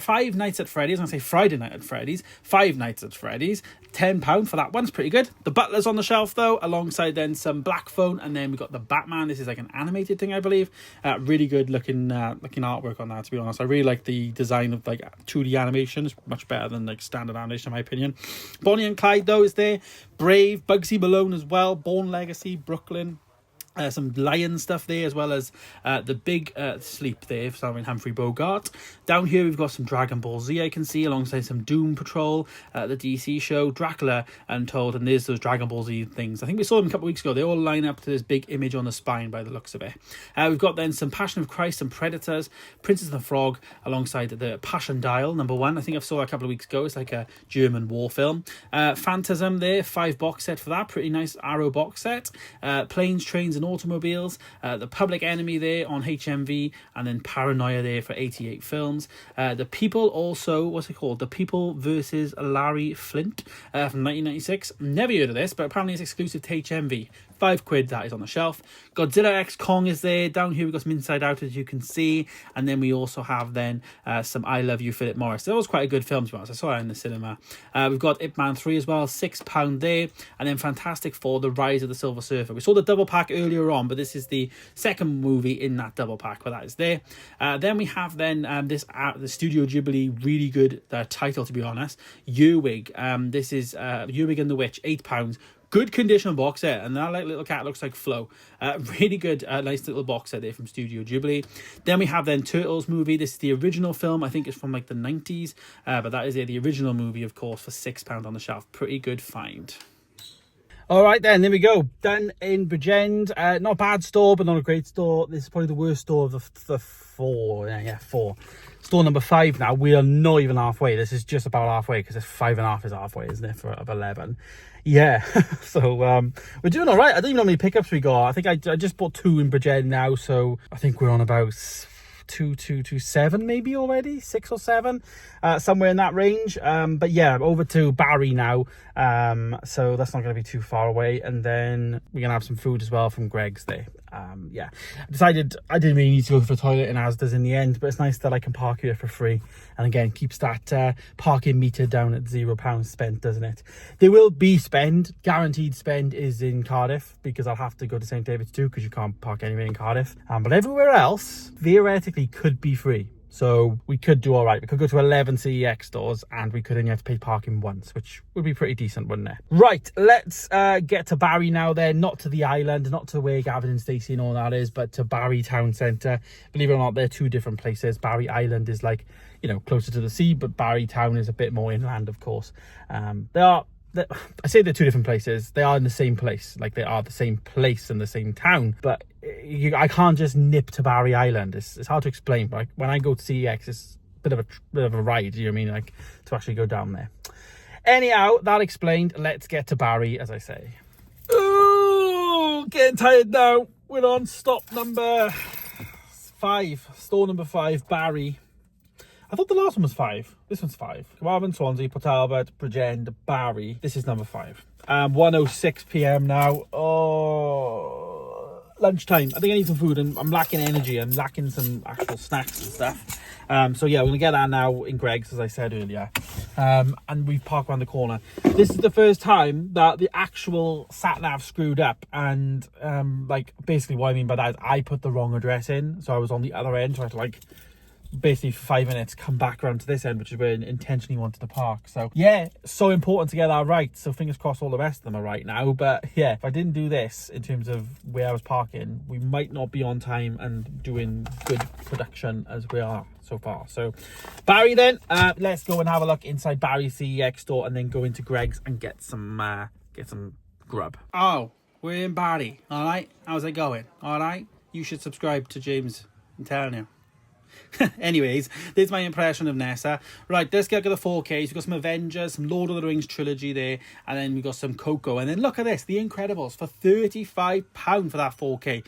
Five Nights at Freddy's. I'm going to say Friday Night at Freddy's. Five Nights at Freddy's. £10 for that one's pretty good. The Butler's on the shelf though, alongside then some Black Phone, and then we've got the Batman. This is like an animated thing, I believe. Really good looking artwork on that, to be honest. I really like the design of like 2D animation. It's much better than like standard animation in my opinion. Bonnie and Clyde though is there. Brave, Bugsy Malone as well. Bourne Legacy, Brooklyn. Some Lion stuff there, as well as the Big Sleep there, starring Humphrey Bogart. Down here we've got some Dragon Ball Z I can see, alongside some Doom Patrol, the DC show, Dracula Untold, and there's those Dragon Ball Z things. I think we saw them a couple of weeks ago. They all line up to this big image on the spine by the looks of it. We've got then some Passion of Christ, some Predators, Princess and the Frog, alongside the Passion Dial #1. I think I saw a couple of weeks ago. It's like a German war film. Phantasm there, 5 box set for that. Pretty nice Arrow box set. Planes, Trains and Automobiles, The Public Enemy there on HMV, and then Paranoia there for 88 films. The People also, what's it called? The People versus Larry Flint from 1996. Never heard of this, but apparently it's exclusive to HMV. 5 quid, that is on the shelf. Godzilla X Kong is there. Down here we've got some Inside Out, as you can see, and then we also have then some I Love You, Philip Morris. That was quite a good film, to be honest. I saw it in the cinema. We've got Ip Man 3 as well, £6 there, and then Fantastic Four, The Rise of the Silver Surfer. We saw the double pack earlier on, but this is the second movie in that double pack, but that is there. Then we have then the Studio Ghibli, really good title, to be honest, Earwig. This is Earwig and the Witch, £8. Good condition box set, and that little cat looks like Flo. Really good, nice little box set there from Studio Ghibli. Then we have then Turtles movie. This is the original film. I think it's from like the 90s, but that is the original movie, of course, for £6 on the shelf. Pretty good find. All right then, there we go. Done in Bridgend. Not a bad store, but not a great store. This is probably the worst store of the 4. Yeah, 4. Store number 5 now. We are not even halfway. This is just about halfway, because it's 5.5 is halfway, isn't it, of 11? Yeah, so we're doing all right. I don't even know how many pickups we got. I think I just bought 2 in Bridgend now, so I think we're on about 7 maybe already, 6 or 7, somewhere in that range. But yeah, over to Barry now, so that's not going to be too far away, and then we're gonna have some food as well from Greggs there. Yeah, I decided I didn't really need to go for a toilet in Asda's in the end, but it's nice that I can park here for free, and again keeps that parking meter down at £0 spent, doesn't it? There will be spend, guaranteed spend is in Cardiff, because I'll have to go to St David's too, because you can't park anywhere in Cardiff, but everywhere else theoretically could be free. So we could do all right. We could go to 11 CEX stores, and we could only have to pay parking once, which would be pretty decent, wouldn't it? Right, let's get to Barry now then. Not to the island, not to where Gavin and Stacey and all that is, but to Barry Town Centre. Believe it or not, they're 2 different places. Barry Island is like, you know, closer to the sea, but Barry Town is a bit more inland, of course. I say they're 2 different places. They are in the same place. Like, they are the same place in the same town, but I can't just nip to Barry Island. It's hard to explain, but when I go to CEX, it's bit of a ride, you know what I mean, like to actually go down there. Anyhow, that explained, let's get to Barry, as I say. Oh, getting tired now. We're on stop number 5, store number 5, Barry. I thought the last one was 5. This one's 5. Carmarthen, Swansea, Talbot, Bridgend, Barry. This is number 5. 1:06 p.m. now. Oh, lunchtime. I think I need some food, and I'm lacking energy. I'm lacking some actual snacks and stuff. So yeah, we're gonna get that now in Greg's, as I said earlier. And we've parked around the corner. This is the first time that the actual sat nav screwed up, and like basically what I mean by that is I put the wrong address in, so I was on the other end, so I had to like basically for 5 minutes come back around to this end, which is where I intentionally wanted to park. So yeah, so important to get that right. So fingers crossed all the rest of them are right now. But yeah, if I didn't do this in terms of where I was parking, we might not be on time and doing good production as we are so far. So Barry then, let's go and have a look inside Barry's CEX store, and then go into Greg's and get some grub. Oh, we're in Barry. All right, how's it going? All right, you should subscribe to James, I'm telling you. Anyways, there's my impression of Nessa. Right, let's get the 4Ks. We've got some Avengers, some Lord of the Rings trilogy there, and then we've got some Coco. And then look at this, The Incredibles for £35 for that 4K.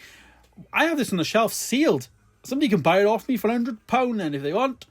I have this on the shelf sealed. Somebody can buy it off me for £100 then if they want.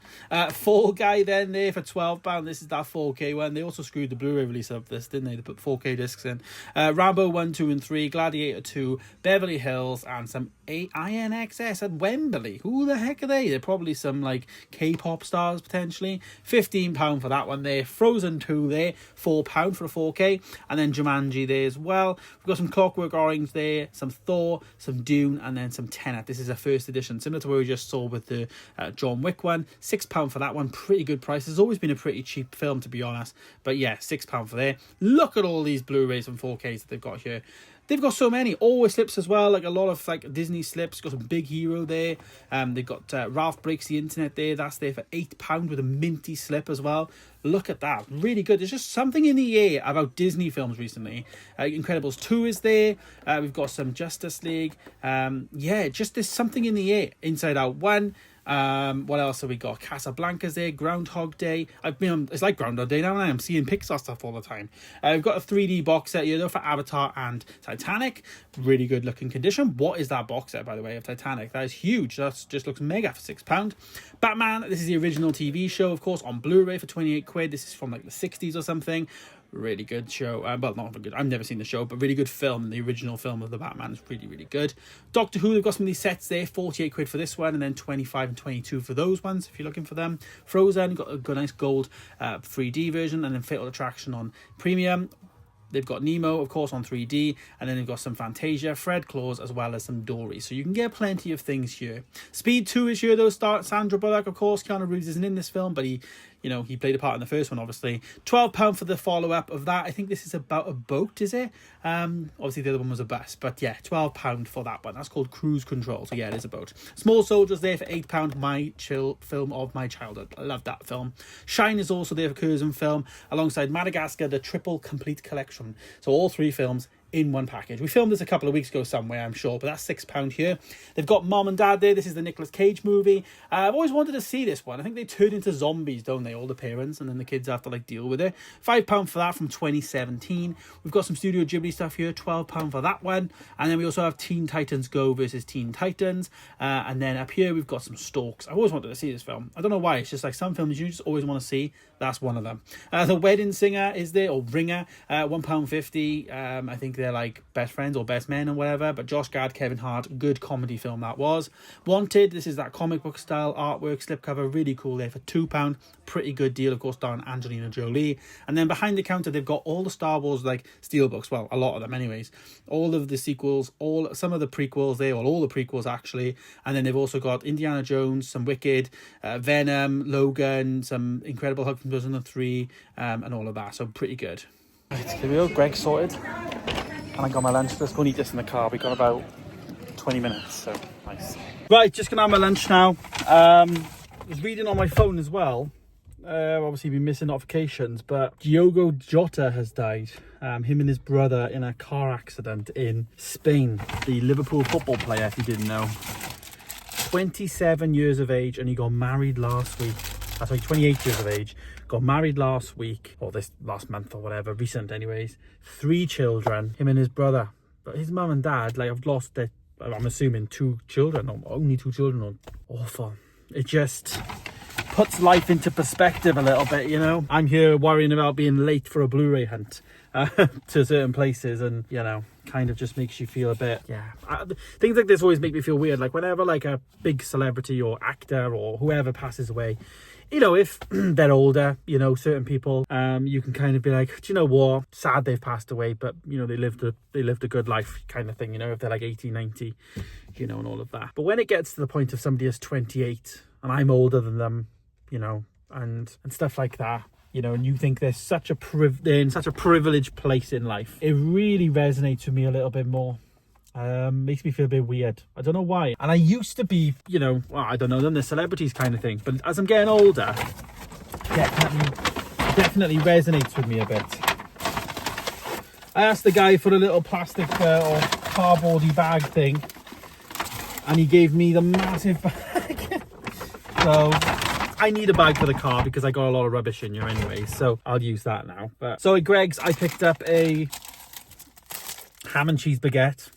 Fall Guy then there for £12. This is that 4K one. They also screwed the Blu-ray release of this, didn't they? They put 4K discs in. Rambo 1, 2 and 3, Gladiator 2, Beverly Hills, and some INXS at Wembley. Who the heck are they? They're probably some like K-pop stars potentially. £15 for that one there. Frozen 2 there, £4 for a 4K. And then Jumanji there as well. We've got some Clockwork Orange there, some Thor, some Dune, and then some Tenet. This is a first edition, similar to what we just saw with the John Wick one. £6 for that one. Pretty good price. It's always been a pretty cheap film, to be honest, but yeah, £6 for there. Look at all these Blu-rays and 4Ks that they've got here. They've got so many. Always slips as well, like a lot of like Disney slips. Got some Big Hero there. They've got Ralph Breaks the Internet there. That's there for £8 with a minty slip as well. Look at that, really good. There's just something in the air about Disney films recently. Incredibles 2 is there. We've got some Justice League. Yeah, just there's something in the air. Inside Out 1. What else have we got? Casablanca's there, Groundhog Day. It's like Groundhog Day now, and I'm seeing Pixar stuff all the time. We've got a 3D box set here though for Avatar and Titanic. Really good looking condition. What is that box set, by the way, of Titanic? That is huge. That just looks mega for £6. Batman, this is the original TV show, of course, on Blu-ray for 28 quid. This is from like the 60s or something. Really good show. Well, not good. I've never seen the show, but really good film. The original film of the Batman is really, really good. Doctor Who, they've got some of these sets there. 48 quid for this one, and then 25 and 22 for those ones if you're looking for them. Frozen, got a nice gold 3D version, and then Fatal Attraction on premium. They've got Nemo, of course, on 3D, and then they've got some Fantasia, Fred Claus, as well as some Dory. So you can get plenty of things here. Speed 2 is here, though. Sandra Bullock, of course. Keanu Reeves isn't in this film, but he played a part in the first one, obviously. £12 for the follow-up of that. I think this is about a boat, is it? Obviously, the other one was a bus, but yeah, £12 for that one. That's called Cruise Control, so yeah, it is a boat. Small Soldiers there for £8. My film of my childhood. I love that film. Shine is also there for Curzon Film, alongside Madagascar, the Triple Complete Collection. So all 3 films in one package. We filmed this a couple of weeks ago somewhere, I'm sure, but that's £6 here. They've got Mom and Dad there. This is the Nicolas Cage movie. I've always wanted to see this one. I think they turn into zombies, don't they? All the parents, and then the kids have to like deal with it. £5 for that from 2017. We've got some Studio Ghibli stuff here. £12 for that one. And then we also have Teen Titans Go versus Teen Titans. And then up here we've got some Storks. I always wanted to see this film. I don't know why. It's just like some films you just always want to see. That's one of them. The Wedding Singer is there, or Ringer. £1.50. I think they're like best friends or best men or whatever, but Josh Gad, Kevin Hart, good comedy film that was. Wanted, this is that comic book style artwork slipcover, really cool there for £2. Pretty good deal, of course, starring Angelina Jolie. And then behind the counter they've got all the Star Wars like steelbooks, well, a lot of them anyways, all of the sequels, some of the prequels there, or all the prequels actually. And then they've also got Indiana Jones, some Wicked, Venom, Logan, some Incredible Hulk from 2003, and all of that, so pretty good. Right, here we go, Greg's sorted. And I got my lunch. Let's go and eat this in the car. We got about 20 minutes, so nice. Right, just gonna have my lunch now. I was reading on my phone as well. Obviously been missing notifications, but Diogo Jota has died. Him and his brother in a car accident in Spain. The Liverpool football player, if you didn't know. 27 years of age, and he got married last week. Sorry, 28 years of age. Got married last week, or this last month or whatever, recent anyways. 3 children, him and his brother. But his mum and dad, like, I've lost their, I'm assuming 2 children, or only 2 children, or awful. It just puts life into perspective a little bit, you know. I'm here worrying about being late for a Blu-ray hunt to certain places, and, you know, kind of just makes you feel a bit, things like this always make me feel weird. Like, whenever like a big celebrity or actor or whoever passes away, you know, if they're older, you know, certain people, you can kind of be like, do you know what, sad they've passed away, but, you know, they lived a good life, kind of thing, you know, if they're like 80, 90, you know, and all of that. But when it gets to the point of somebody is 28 and I'm older than them, you know, and stuff like that, you know, and you think they're in such a privileged place in life, it really resonates with me a little bit more. Makes me feel a bit weird. I don't know why. And I used to be, you know, well, I don't know, them the celebrities kind of thing, but as I'm getting older, definitely resonates with me a bit. I asked the guy for a little plastic or cardboardy bag thing, and he gave me the massive bag. So I need a bag for the car because I got a lot of rubbish in here anyway, so I'll use that now. But so at Greg's, I picked up a ham and cheese baguette.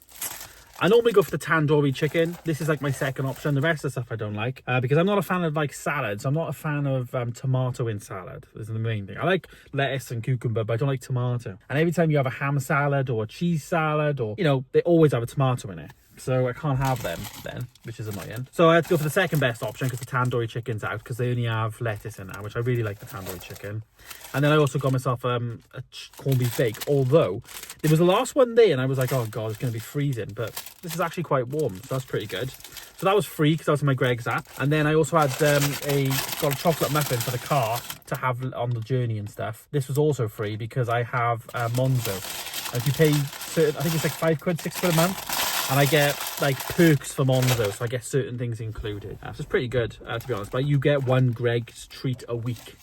I normally go for the tandoori chicken. This is like my second option. The rest of the stuff I don't like because I'm not a fan of like salads. I'm not a fan of tomato in salad. This is the main thing. I like lettuce and cucumber, but I don't like tomato. And every time you have a ham salad or a cheese salad, or, you know, they always have a tomato in it. So I can't have them then, which is annoying. So I had to go for the second best option because the tandoori chicken's out, because they only have lettuce in that, which I really like the tandoori chicken. And then I also got myself a corned beef bake, although there was the last one there and I was like, oh god, it's going to be freezing, but this is actually quite warm, so that's pretty good. So that was free because that was my Greg's app. And then I also had got a chocolate muffin for the car to have on the journey and stuff. This was also free because I have Monzo. And if you pay certain, I think it's like £5, £6 a month. And I get like perks for Monzo, so I get certain things included. So it's pretty good, to be honest. But you get one Greg's treat a week.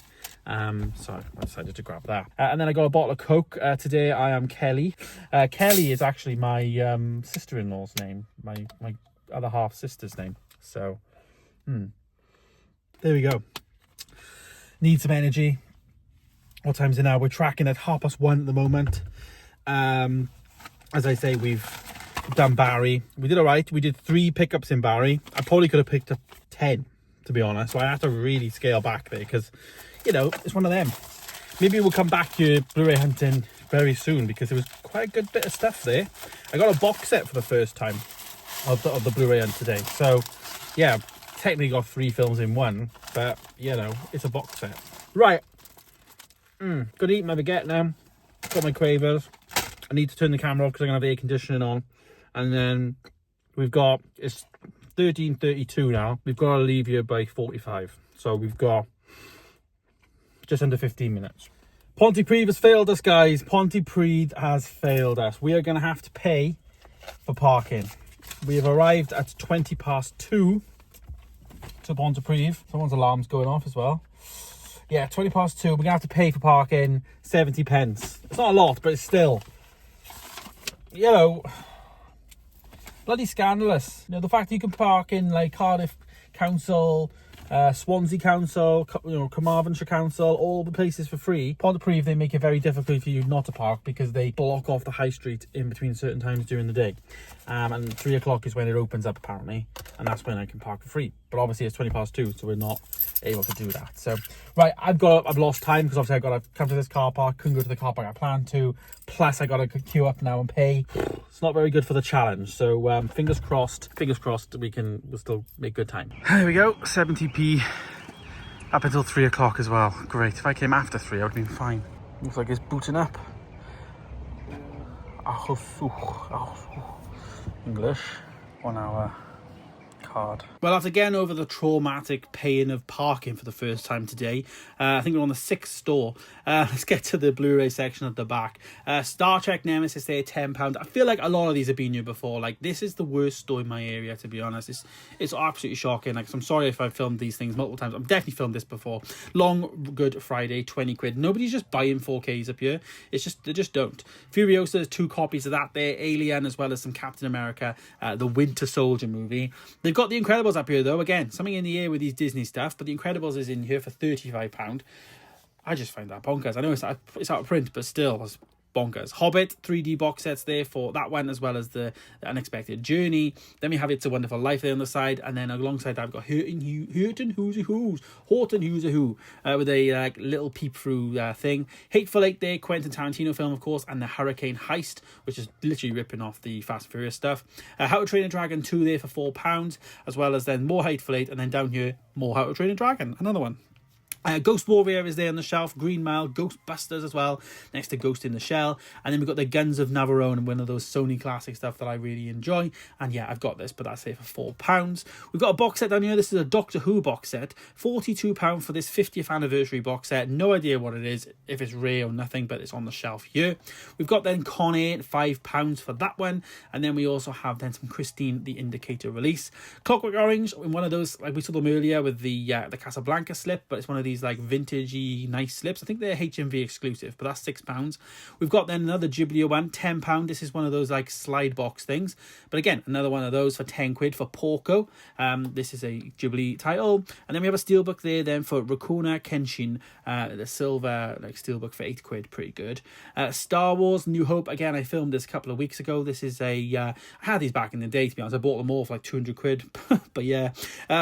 So I decided to grab that. And then I got a bottle of Coke. Today I am Kelly. Kelly is actually my sister-in-law's name, my other half sister's name. So, there we go. Need some energy. What time is it now? We're tracking at 1:30 at the moment. As I say, we've done Barry. We did all right. We did 3 pickups in Barry. I probably could have picked up 10, to be honest. So I had to really scale back there because, you know, it's one of them. Maybe we'll come back to Blu-ray hunting very soon because there was quite a good bit of stuff there. I got a box set for the first time of the Blu-ray hunt today. So, yeah, technically got 3 films in one, but, you know, it's a box set. Right. Gonna eat my baguette now. Got my quavers. I need to turn the camera off because I'm going to have air conditioning on. And then we've got, it's 13:32 now. We've got to leave here by 45. So we've got just under 15 minutes. Pontypridd has failed us, guys. Pontypridd has failed us. We are going to have to pay for parking. We have arrived at 2:20 to Pontypridd. Someone's alarm's going off as well. Yeah, 2:20. We're going to have to pay for parking 70 pence. It's not a lot, but it's still, you know, bloody scandalous. You know, the fact that you can park in like Cardiff Council, Swansea Council, you know, Carmarthen Council, all the places for free. Pontypridd, they make it very difficult for you not to park because they block off the high street in between certain times during the day. And 3 o'clock is when it opens up apparently, and that's when I can park for free. But obviously it's 2:20, so we're not able to do that. So right, I've lost time because obviously I've got to come to this car park, couldn't go to the car park I planned to, plus I got to queue up now and pay. It's not very good for the challenge, so fingers crossed we'll still make good time. There we go, 70p up until 3 o'clock as well. Great. If I came after 3 I would have been fine. Looks like it's booting up. English 1 hour card. Well, after getting over the traumatic pain of parking for the first time today, I think we're on the 6th store. Let's get to the Blu-ray section at the back. Star Trek Nemesis there, £10. I feel like a lot of these have been here before. Like, this is the worst store in my area, to be honest. It's absolutely shocking. Like, I'm sorry if I've filmed these things multiple times. I've definitely filmed this before. Long Good Friday, 20 quid. Nobody's just buying 4Ks up here. It's just, they just don't. Furiosa, there's 2 copies of that there. Alien, as well as some Captain America, the Winter Soldier movie. They've got got The Incredibles up here though. Again, something in the air with these Disney stuff, but The Incredibles is in here for £35. I just find that bonkers. I know it's out of print, but still, it's bonkers. Hobbit 3D box sets there for that one, as well as the Unexpected Journey. Then we have It's a Wonderful Life there on the side, and then alongside that I've got Horton Who's a Who with a little peep through thing. Hateful Eight there, Quentin Tarantino film, of course, and the Hurricane Heist, which is literally ripping off the Fast and Furious stuff. How to Train a Dragon 2 there for £4, as well as then more Hateful Eight, and then down here more How to Train a Dragon, another one. Ghost Warrior is there on the shelf, Green Mile, Ghostbusters as well, next to Ghost in the Shell. And then we've got the Guns of Navarone, and one of those Sony classic stuff that I really enjoy. And yeah, I've got this, but that's here for £4. We've got a box set down here. This is a Doctor Who box set, £42 for this 50th anniversary box set. No idea what it is, if it's rare or nothing, but it's on the shelf here. We've got then Con Air, £5 for that one. And then we also have then some Christine the Indicator release. Clockwork Orange, in one of those, like we saw them earlier with the Casablanca slip, but it's one of these like vintagey nice slips. I think they're HMV exclusive, but that's £6. We've got then another Ghibli one, £10. This is one of those like slide box things, but again, another one of those for £10 for Porco. This is a Ghibli title. And then we have a steelbook there then for Rurouni Kenshin, the silver like steelbook for £8, pretty good. Star Wars New Hope, again, I filmed this a couple of weeks ago. This is a I had these back in the day, to be honest. I bought them all for like £200. But yeah,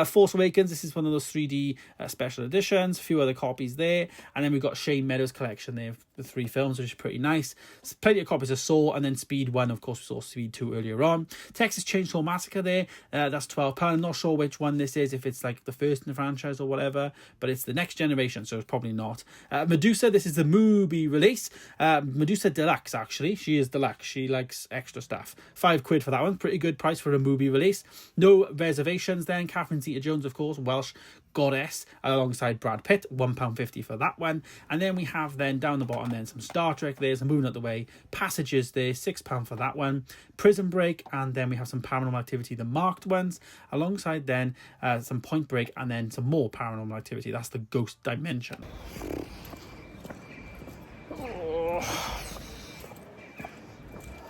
Force Awakens, this is one of those 3D special editions, a few other copies there. And then we've got Shane Meadows' collection there, the 3 films, which is pretty nice. So plenty of copies of Saw, and then Speed 1, of course, we saw Speed 2 earlier on. Texas Chainsaw Massacre there, that's £12. I'm not sure which one this is, if it's like the first in the franchise or whatever, but it's the next generation, so it's probably not. Medusa, this is the movie release. Medusa Deluxe, actually. She is deluxe. She likes extra stuff. £5 for that one. Pretty good price for a movie release. No reservations then. Catherine Zeta-Jones, of course, Welsh Goddess, alongside Brad Pitt, £1.50 for that one. And then we have then down the bottom then some Star Trek. There's a Moving Out the Way. Passages there, £6 for that one. Prison Break, and then we have some Paranormal Activity, the marked ones, alongside then some Point Break, and then some more Paranormal Activity. That's the Ghost Dimension.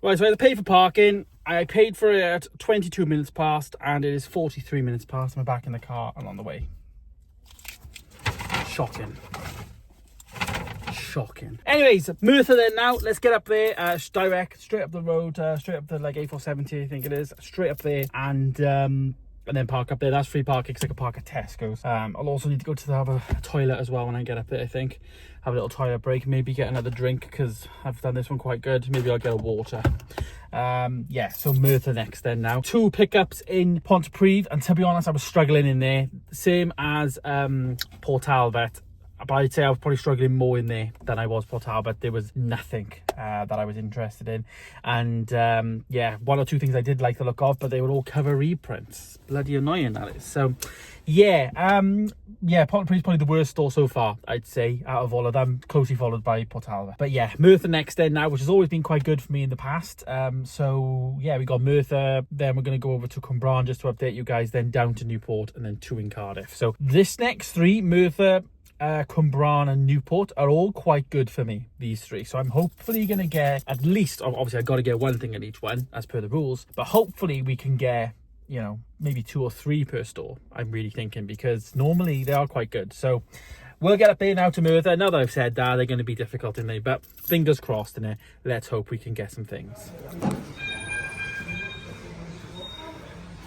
Right, so I had to pay for parking. I paid for it at 22 minutes past, and it is 43 minutes past. I'm back in the car and on the way. Shocking. Anyways, Merthyr then now. Let's get up there, direct, straight up the road, straight up the like A470, I think it is, straight up there, and then park up there. That's free parking because I can park at Tesco's. I'll also need to go to have a toilet as well when I get up there, I think. Have a little toilet break, maybe get another drink because I've done this one quite good. Maybe I'll get a water. Yeah, so Merthyr next then now. 2 pickups in Pontypridd, and to be honest, I was struggling in there. Same as Port Talbot. But I'd say I was probably struggling more in there than I was Port Talbot. There was nothing that I was interested in. And yeah, 1 or 2 things I did like the look of, but they were all cover reprints. Bloody annoying, that is. So yeah, yeah, Pontypridd is probably the worst store so far, I'd say, out of all of them, closely followed by Port Talbot. But yeah, Merthyr next then now, which has always been quite good for me in the past. So yeah, we got Merthyr, then we're going to go over to Cwmbran just to update you guys, then down to Newport, and then 2 in Cardiff. So this next 3, Merthyr, Cwmbran and Newport, are all quite good for me, these 3. So I'm hopefully going to get at least, obviously I've got to get 1 thing at each one as per the rules, but hopefully we can get, you know, maybe 2 or 3 per store, I'm really thinking, because normally they are quite good. So we'll get up there now to Merthyr. Now that I've said that, they're going to be difficult in there, but fingers crossed in it. Let's hope we can get some things.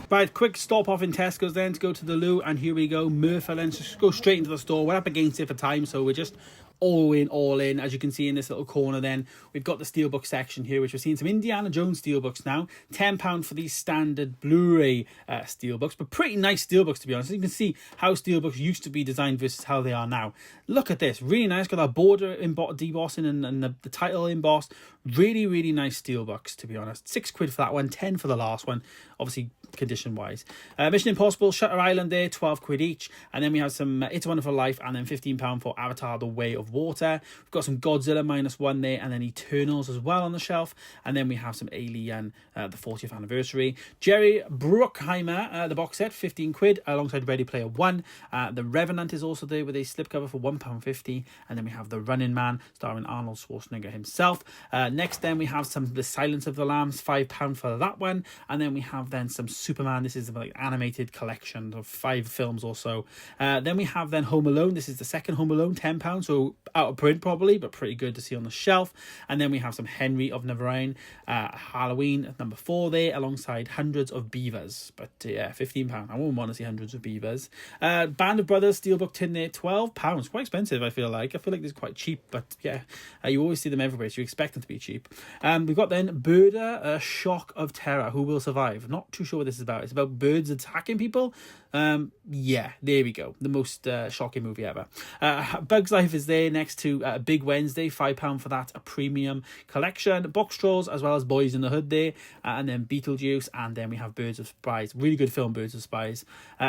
Right, quick stop off in Tesco's then to go to the loo, and here we go, Merthyr. Let's just go straight into the store. We're up against it for time, so we're just all in. As you can see in this little corner then, we've got the steelbook section here, which we're seeing some Indiana Jones steelbooks now. £10 for these standard Blu-ray steelbooks, but pretty nice steelbooks, to be honest. You can see how steelbooks used to be designed versus how they are now. Look at this, really nice. Got that border debossing and the title embossed. Really nice steelbooks, to be honest. £6 for that one, 10 for the last one, obviously condition wise. Mission Impossible, Shutter Island there, £12 each, and then we have some It's a Wonderful Life, and then £15 for Avatar: The Way of water. We've got some Godzilla -1 there, and then Eternals as well on the shelf. And then we have some Alien, the 40th anniversary. Jerry Bruckheimer, the box set, 15 quid, alongside Ready Player One. The Revenant is also there with a slipcover for £1.50. And then we have The Running Man, starring Arnold Schwarzenegger himself. Next then we have some The Silence of the Lambs, £5 for that one. And then we have then some Superman. This is like animated collection of 5 films or so. Then we have then Home Alone. This is the second Home Alone, £10, so out of print probably, but pretty good to see on the shelf. And then we have some Henry of Navarone, Halloween at number 4 there, alongside Hundreds of Beavers. But yeah, £15. I wouldn't want to see Hundreds of Beavers. Band of Brothers Steelbook tin there, £12. Quite expensive, I feel like. This is quite cheap, but yeah, you always see them everywhere, so you expect them to be cheap. We've got then Birder, Shock of Terror, Who Will Survive? Not too sure what this is about. It's about birds attacking people. Yeah, there we go. The most shocking movie ever. Bug's Life is there next to Big Wednesday, £5 for that, a premium collection. Box Trolls, as well as Boys in the Hood there, and then Beetlejuice, and then we have Birds of Spies. Really good film, Birds of Spies.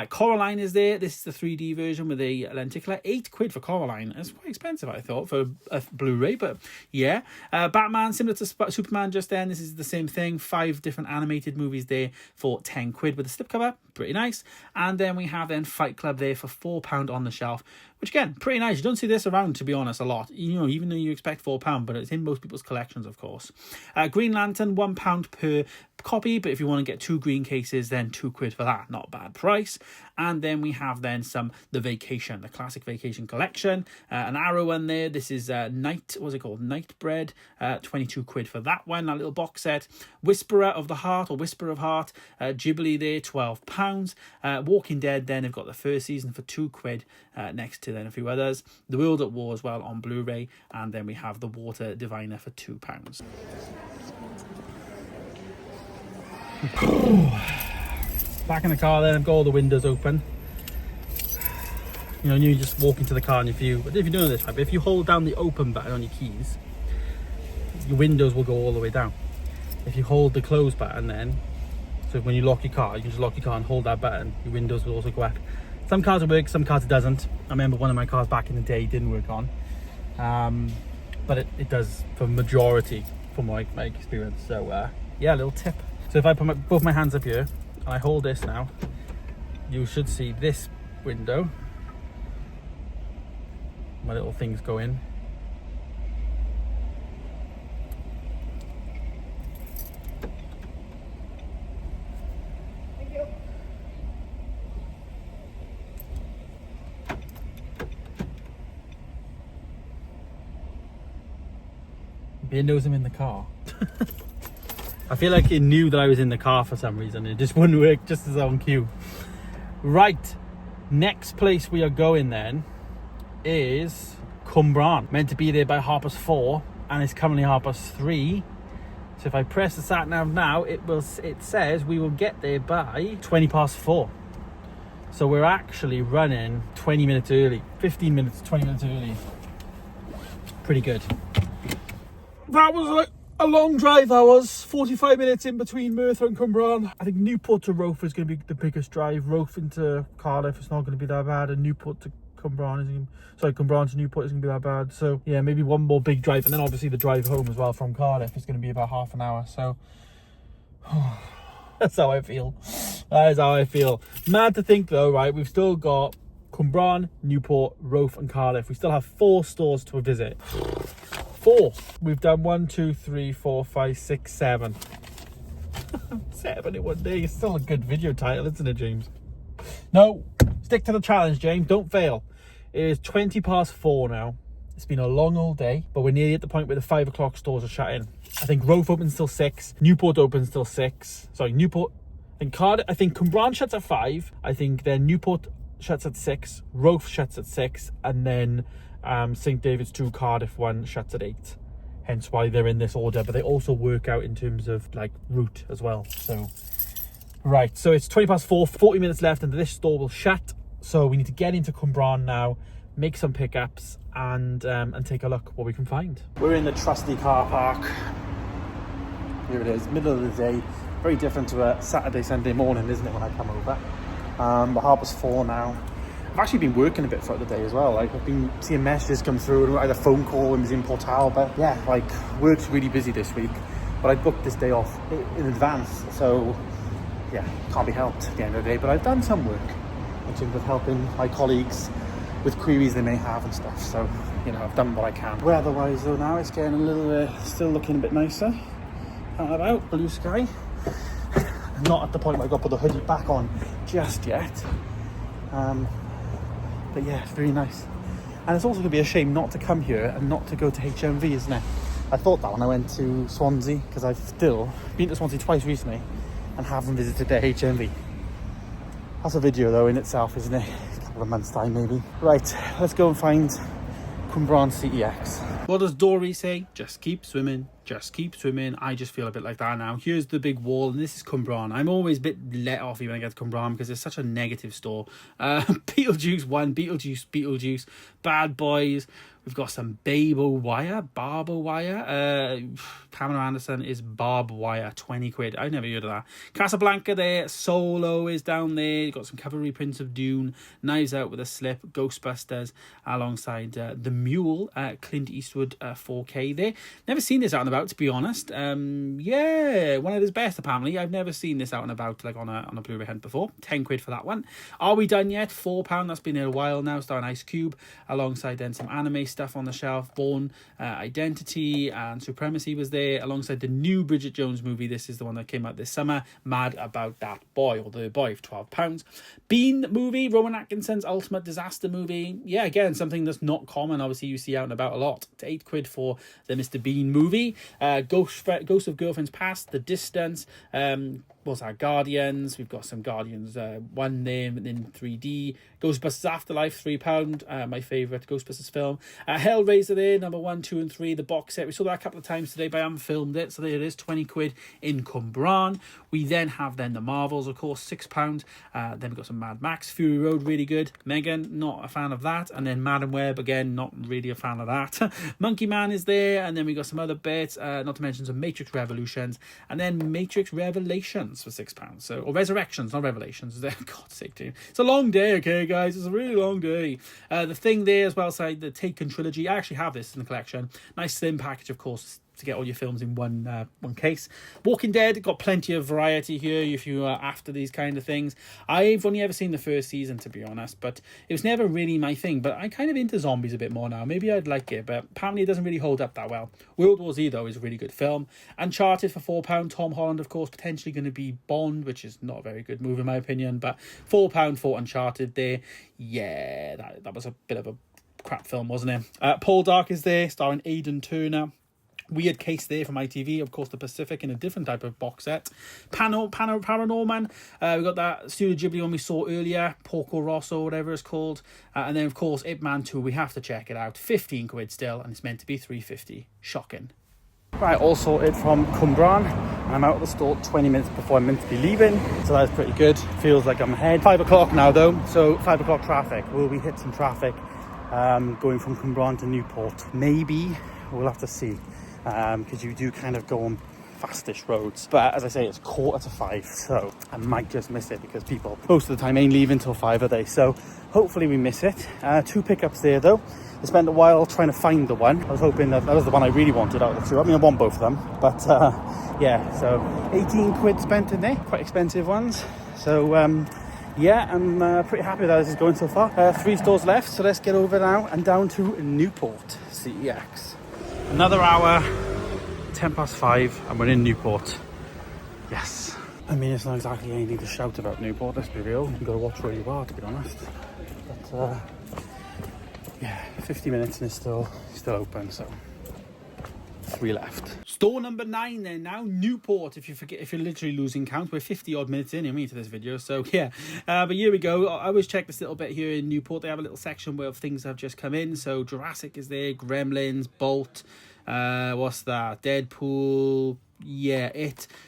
Coraline is there. This is the 3D version with a lenticular. £8 for Coraline. It's quite expensive, I thought, for a Blu-ray, but yeah. Batman, similar to Superman just then. This is the same thing. 5 different animated movies there for £10 with a slipcover. Pretty nice. And then we have then Fight Club there for £4 on the shelf, which again, pretty nice. You don't see this around, to be honest, a lot. You know, even though you expect £4, but it's in most people's collections, of course. Green Lantern, £1 per copy, but if you want to get 2 green cases, then £2 for that. Not a bad price. And then we have then The Vacation, the classic Vacation collection. An Arrow one there. This is Nightbread, £22 for that one, that little box set. Whisperer of the Heart, or Whisper of Heart, Ghibli there, £12. Walking Dead, then they've got the first season for £2, next to then a few others. The World at War as well on Blu-ray, and then we have The Water Diviner for £2. Back in the car then, I've got all the windows open. You know, you just walk into the car and if you're doing this right, but if you hold down the open button on your keys, your windows will go all the way down. If you hold the close button then, so when you lock your car, you can just lock your car and hold that button, your windows will also go up. Some cars will work, some cars it doesn't. I remember one of my cars back in the day didn't work on. But it does for majority, from my experience. So yeah, a little tip. So if I put both my hands up here and I hold this now, you should see this window. My little things go in. Thank you. Ben knows I'm in the car. I feel like it knew that I was in the car for some reason. It just wouldn't work just as on cue. Right, next place we are going then is Cwmbran. Meant to be there by 4:30 and it's currently 3:30. So if I press the sat nav now, it says we will get there by 4:20. So we're actually running 20 minutes early, 15 minutes, 20 minutes early. Pretty good. That was like a long drive, that was 45 minutes in between Merthyr and Cwmbran. I think Newport to Roath is going to be the biggest drive. Roath into Cardiff is not going to be that bad, and Newport to Cwmbran Cwmbran to Newport isn't going to be that bad. So yeah, maybe one more big drive, and then obviously the drive home as well from Cardiff is going to be about half an hour. So that's how I feel. That is how I feel. Mad to think though, right? We've still got Cwmbran, Newport, Roath and Cardiff. We still have 4 stores to visit. 4. We've done 1, 2, 3, 4, 5, 6, 7. 7 in one day. It's still a good video title, isn't it, James? No, stick to the challenge, James. Don't fail. It is 4:20 now. It's been a long old day, but we're nearly at the point where the 5 o'clock stores are shutting. I think Roath opens till 6. Newport opens till 6. Sorry, Newport. I think Cwmbran shuts at 5. I think then Newport shuts at 6. Roath shuts at 6, and then St David's 2, Cardiff 1 shuts at 8. Hence why they're in this order, but they also work out in terms of like route as well. So right, so it's 4:20, 40 minutes left and this store will shut. So we need to get into Cwmbran now, make some pickups and take a look what we can find. We're in the trusty car park. Here it is, middle of the day. Very different to a Saturday, Sunday morning, isn't it, when I come over? But 4:30 now. I've actually been working a bit throughout the day as well. Like, I've been seeing messages come through, I had a phone call when I was in Port Talbot. Yeah, like, work's really busy this week, but I booked this day off in advance, so yeah, can't be helped at the end of the day. But I've done some work in terms of helping my colleagues with queries they may have and stuff, so you know, I've done what I can. Weather-wise though, now it's getting a little bit, still looking a bit nicer. Out and about, blue sky. Not at the point where I've got to put the hoodie back on just yet. But yeah, it's very nice. And it's also going to be a shame not to come here and not to go to HMV, isn't it? I thought that when I went to Swansea, because I've still been to Swansea twice recently and haven't visited their HMV. That's a video though in itself, isn't it? A couple of months time maybe. Right, let's go and find Cwmbran CEX. What does Dory say? Just keep swimming, just keep swimming. I just feel a bit like that now. Here's the big wall, and this is Cwmbran. I'm always a bit let off when I get to Cwmbran because it's such a negative store. Beetlejuice 1, Beetlejuice, Bad Boys. We've got some barbed wire. Pamela Anderson is barbed wire, 20 quid. I've never heard of that. Casablanca there. Solo is down there. You've got some cover reprints of Dune. Knives Out with a Slip. Ghostbusters alongside The Mule. Clint Eastwood 4K there. Never seen this out and about, to be honest. Yeah, one of his best apparently. I've never seen this out and about like on a Blu-ray hunt before. 10 quid for that one. Are We Done Yet? £4. That's been there a while now. Starring Ice Cube. Alongside then some anime stuff on the shelf. Bourne Identity and Supremacy was there alongside the new Bridget Jones movie. This is the one that came out this summer, Mad About That Boy, or The Boy, for £12. Bean movie, Rowan Atkinson's ultimate disaster movie. Yeah, again, something that's not common. Obviously you see out and about a lot. It's 8 quid for the Mr. Bean movie. Ghost of Girlfriend's Past, The Distance. What's that? Guardians. We've got some Guardians 1 there in 3D. Ghostbusters Afterlife, £3. My favourite Ghostbusters film. Hellraiser there, number 1, 2 and 3, the box set. We saw that a couple of times today, but I haven't filmed it. So there it is, 20 quid in Cwmbran. We then have the Marvels, of course, £6. Then we've got some Mad Max, Fury Road, really good. Megan, not a fan of that. And then Madam Web, again, not really a fan of that. Monkey Man is there. And then we got some other bits, not to mention some Matrix Revolutions. And then Matrix Revelations for £6. So, or Resurrections, not Revelations. God's sake, dude. It's a long day, okay, guys? It's a really long day. The Thing there as well, so the Taken trilogy. I actually have this in the collection. Nice slim package, of course, to get all your films in one case. Walking Dead, got plenty of variety here if you are after these kind of things. I've only ever seen the first season, to be honest, but it was never really my thing. But I'm kind of into zombies a bit more now. Maybe I'd like it, but apparently it doesn't really hold up that well. World War Z, though, is a really good film. Uncharted for £4. Tom Holland, of course, potentially going to be Bond, which is not a very good move in my opinion, but £4 for Uncharted there. Yeah, that was a bit of a crap film, wasn't it? Paul Dark is there, starring Aidan Turner. Weird Case there from ITV, of course, The Pacific in a different type of box set. Paranorman, we got that Studio Ghibli one we saw earlier, Porco Rosso, whatever it's called. And then, of course, Ip Man 2, we have to check it out. 15 quid still, and it's meant to be £3.50. Shocking. Right, all sorted from Cwmbran. I'm out of the store 20 minutes before I'm meant to be leaving, so that's pretty good. Feels like I'm ahead. 5 o'clock now, though, so 5 o'clock traffic. Will we hit some traffic going from Cwmbran to Newport? Maybe. We'll have to see. Because you do kind of go on fastish roads, but as I say, it's 4:45, so I might just miss it because people most of the time ain't leaving till 5 a day, so hopefully we miss it. 2 pickups there though. I spent a while trying to find the one. I was hoping that was the one I really wanted out of the 2. I mean, I want both of them, but yeah, so 18 quid spent in there, quite expensive ones. So yeah, I'm pretty happy that this is going so far. 3 stores left, so let's get over now and down to Newport CEX. Another hour, 5:10, and we're in Newport. Yes. I mean, it's not exactly anything to shout about Newport, let's be real. You've got to watch where you are, to be honest. But yeah, 50 minutes and it's still open, so 3 left. Store number 9 then now, Newport. If you're literally losing count, we're 50 odd minutes in to this video, so yeah. But here we go. I always check this little bit here in Newport. They have a little section where things have just come in. So Jurassic is there, Gremlins, Bolt, what's that? Deadpool, yeah,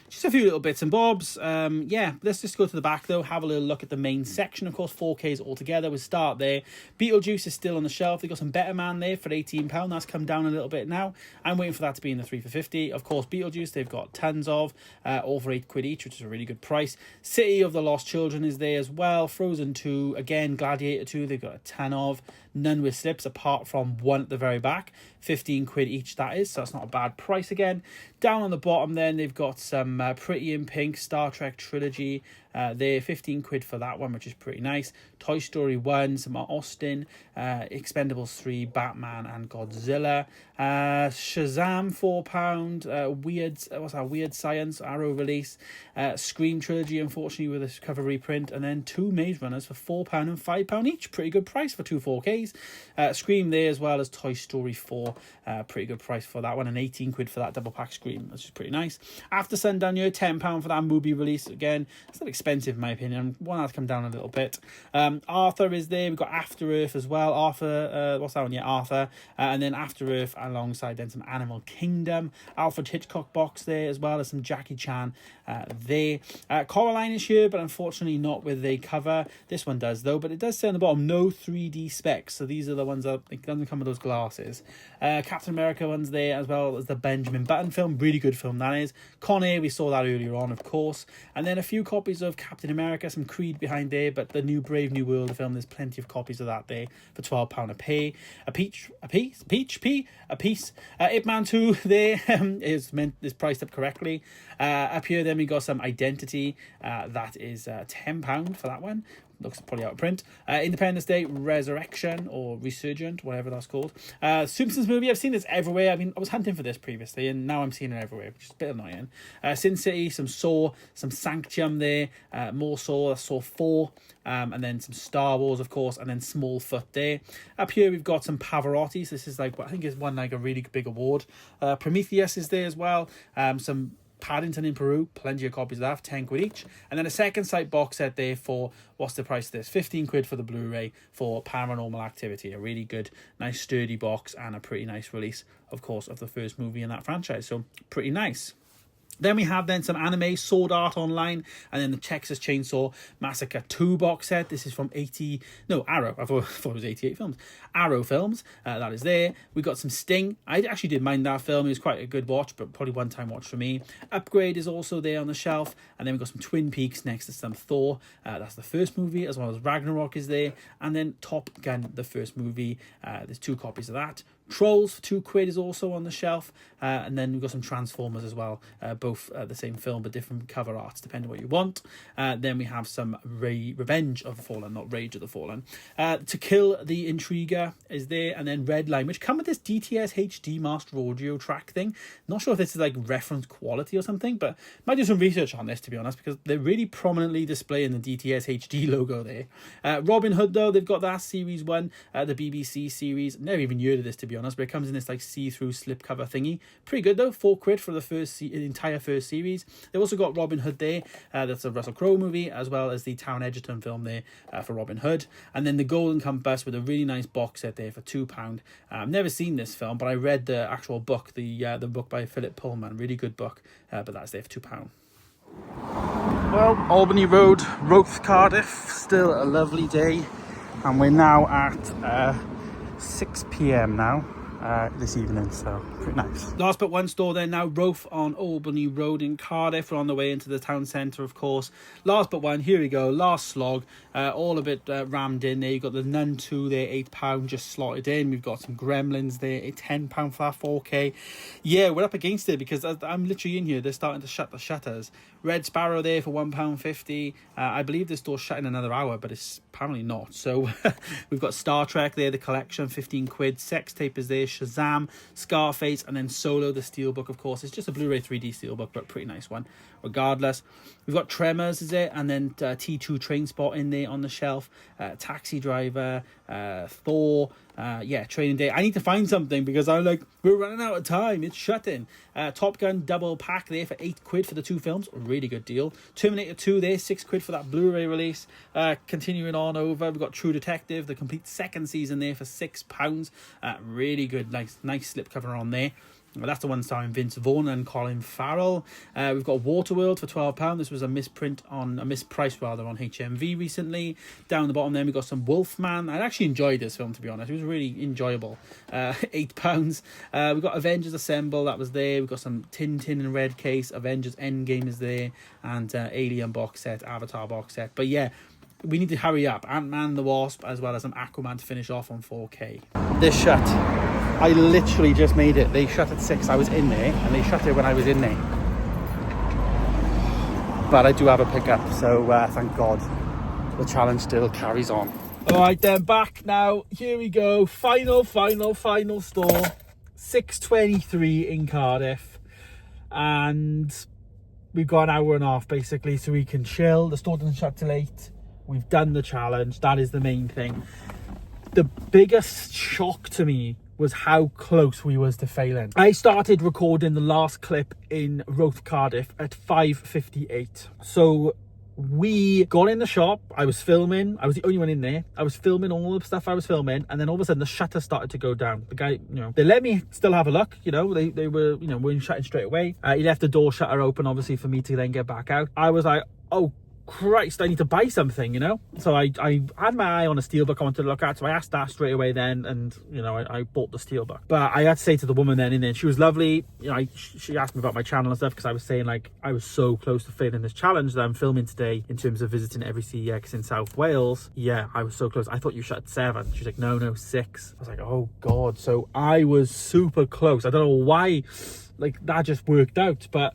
just a few little bits and bobs. Yeah, let's just go to the back though, have a little look at the main section. Of course, 4Ks altogether. We'll start there. Beetlejuice is still on the shelf. They've got some Better Man there for £18. That's come down a little bit now. I'm waiting for that to be in the 3 for 50. Of course, Beetlejuice they've got tons of, all for £8 each, which is a really good price. City of the Lost Children is there as well. Frozen 2, again, Gladiator 2 they've got a ton of. None with slips apart from one at the very back. £15 each that is, so that's not a bad price again. Down on the bottom then they've got some Pretty in Pink Star Trek trilogy there, £15 for that one, which is pretty nice. Toy Story 1, some Austin, Expendables 3, Batman and Godzilla, Shazam £4, Weird Science Arrow release, Scream trilogy unfortunately with a cover reprint, and then 2 Maze Runners for £4 and £5 each. Pretty good price for 2 4Ks. Scream there as well as Toy Story 4, pretty good price for that one, and £18 for that double pack Scream, which is pretty nice. After Sundown here, £10 for that movie release. Again, it's not expensive in my opinion. One has come down a little bit. Arthur is there. We've got After Earth as well. Arthur, what's that one? Yeah, Arthur. And then After Earth alongside then some Animal Kingdom. Alfred Hitchcock box there as well as some Jackie Chan there. Coraline is here, but unfortunately not with the cover. This one does though, but it does say on the bottom, no 3D specs. So these are the ones that it doesn't come with those glasses. Captain America one's there as well as the Benjamin Button film. Really good film that is. Con Air, we saw that earlier on, of course. And then a few copies of Captain America, some Creed behind there, but the new Brave New World film, there's plenty of copies of that there for £12 a piece. Ip Man 2 there is priced up correctly. Up here then we got some Identity, that is £10 for that one. Looks probably out of print. Independence Day Resurrection or Resurgent, whatever that's called. Simpsons movie, I've seen this everywhere. I mean, I was hunting for this previously and now I'm seeing it everywhere, which is a bit annoying. Sin City, some Saw, some Sanctum there, more Saw, that's Saw 4, and then some Star Wars, of course, and then Smallfoot there. Up here we've got some Pavarottis. This is like, I think it's won like a really big award. Prometheus is there as well. Some Paddington in Peru, plenty of copies of that, £10 each. And then a second sight box set there for, what's the price of this? £15 for the Blu-ray for Paranormal Activity. A really good, nice sturdy box and a pretty nice release, of course, of the first movie in that franchise. So pretty nice. Then we have then some anime, Sword Art Online, and then the Texas Chainsaw Massacre 2 box set. This is from Arrow. I thought it was 88 films. Arrow Films, that is there. We got some Sting. I actually did mind that film. It was quite a good watch, but probably one-time watch for me. Upgrade is also there on the shelf. And then we've got some Twin Peaks next to some Thor. That's the first movie, as well as Ragnarok is there. And then Top Gun, the first movie. There's 2 copies of that. Trolls for £2 is also on the shelf, and then we've got some Transformers as well, both the same film but different cover arts depending on what you want. Then we have some Revenge of the Fallen, not Rage of the Fallen. To Kill the Intriguer is there, and then Redline, which come with this DTS HD Master Audio track thing. Not sure if this is like reference quality or something, but might do some research on this to be honest, because they're really prominently displaying the DTS HD logo there. Robin Hood though, they've got that series 1, the BBC series. Never even heard of this to be honest, but it comes in this like see-through slipcover thingy. Pretty good though, £4 for the entire first series. They've also got Robin Hood there, that's a Russell Crowe movie, as well as the Town Edgerton film there for Robin Hood. And then the Golden Compass with a really nice box set there for £2. I've never seen this film, but I read the actual book, the book by Philip Pullman, really good book, but that's there for £2. Well, Albany Road, Roath, Cardiff, still a lovely day, and we're now at 6 p.m. now. This evening, so pretty nice. Last but one store there now, Roath on Albany Road in Cardiff. We're on the way into the town centre, of course. Last but one, here we go, last slog, all a bit rammed in there. You've got the Nun 2 there, £8 just slotted in. We've got some Gremlins there, £10 for that 4K. Yeah, we're up against it because I'm literally in here, they're starting to shut the shutters. Red Sparrow there for £1.50. I believe this door's shut in another hour, but it's apparently not. So we've got Star Trek there, the collection, £15. Sex Tape is there, Shazam, Scarface, and then Solo, the steelbook, of course. It's just a Blu-ray 3D steelbook, but pretty nice one regardless. We've got Tremors is there, and then T2 Trainspot in there on the shelf. Taxi Driver, Thor, Training Day. I need to find something because I'm like, we're running out of time, it's shutting. Top Gun double pack there for £8 for the 2 films, really good deal. Terminator 2 there, £6 for that Blu-ray release. Continuing on over, we've got True Detective, the complete second season there for £6. Really good, nice slipcover on there. That's the one starring Vince Vaughn and Colin Farrell. We've got Waterworld for £12. This was a misprice on HMV recently. Down the bottom then we've got some Wolfman. I actually enjoyed this film, to be honest. It was really enjoyable. £8. We've got Avengers Assemble, that was there. We've got some Tintin in red case. Avengers Endgame is there. And Alien box set, Avatar box set. But yeah, we need to hurry up. Ant-Man the Wasp, as well as some Aquaman to finish off on 4K. This shut. I literally just made it. They shut at 6. I was in there, and they shut it when I was in there. But I do have a pickup, so thank God. The challenge still carries on. All right, then, back now. Here we go. Final store. 6:23 in Cardiff. And we've got an hour and a half, basically, so we can chill. The store doesn't shut till 8. We've done the challenge. That is the main thing. The biggest shock to me was how close we was to failing. I started recording the last clip in Roath, Cardiff at 5:58. So we got in the shop. I was filming. I was the only one in there. I was filming all the stuff I was filming, and then all of a sudden the shutter started to go down. The guy, they let me still have a look. They were, weren't shutting straight away. He left the door shutter open, obviously, for me to then get back out. I was like, oh Christ, I need to buy something, So I had my eye on a steelbook I wanted to look at, so I asked that straight away then, and I bought the steelbook. But I had to say to the woman then in there, she was lovely. She asked me about my channel and stuff, because I was saying like I was so close to failing this challenge that I'm filming today in terms of visiting every CEX in South Wales. Yeah, I was so close. I thought you shut at 7. She's like, no, 6. I was like, oh God. So I was super close. I don't know why, like, that just worked out, but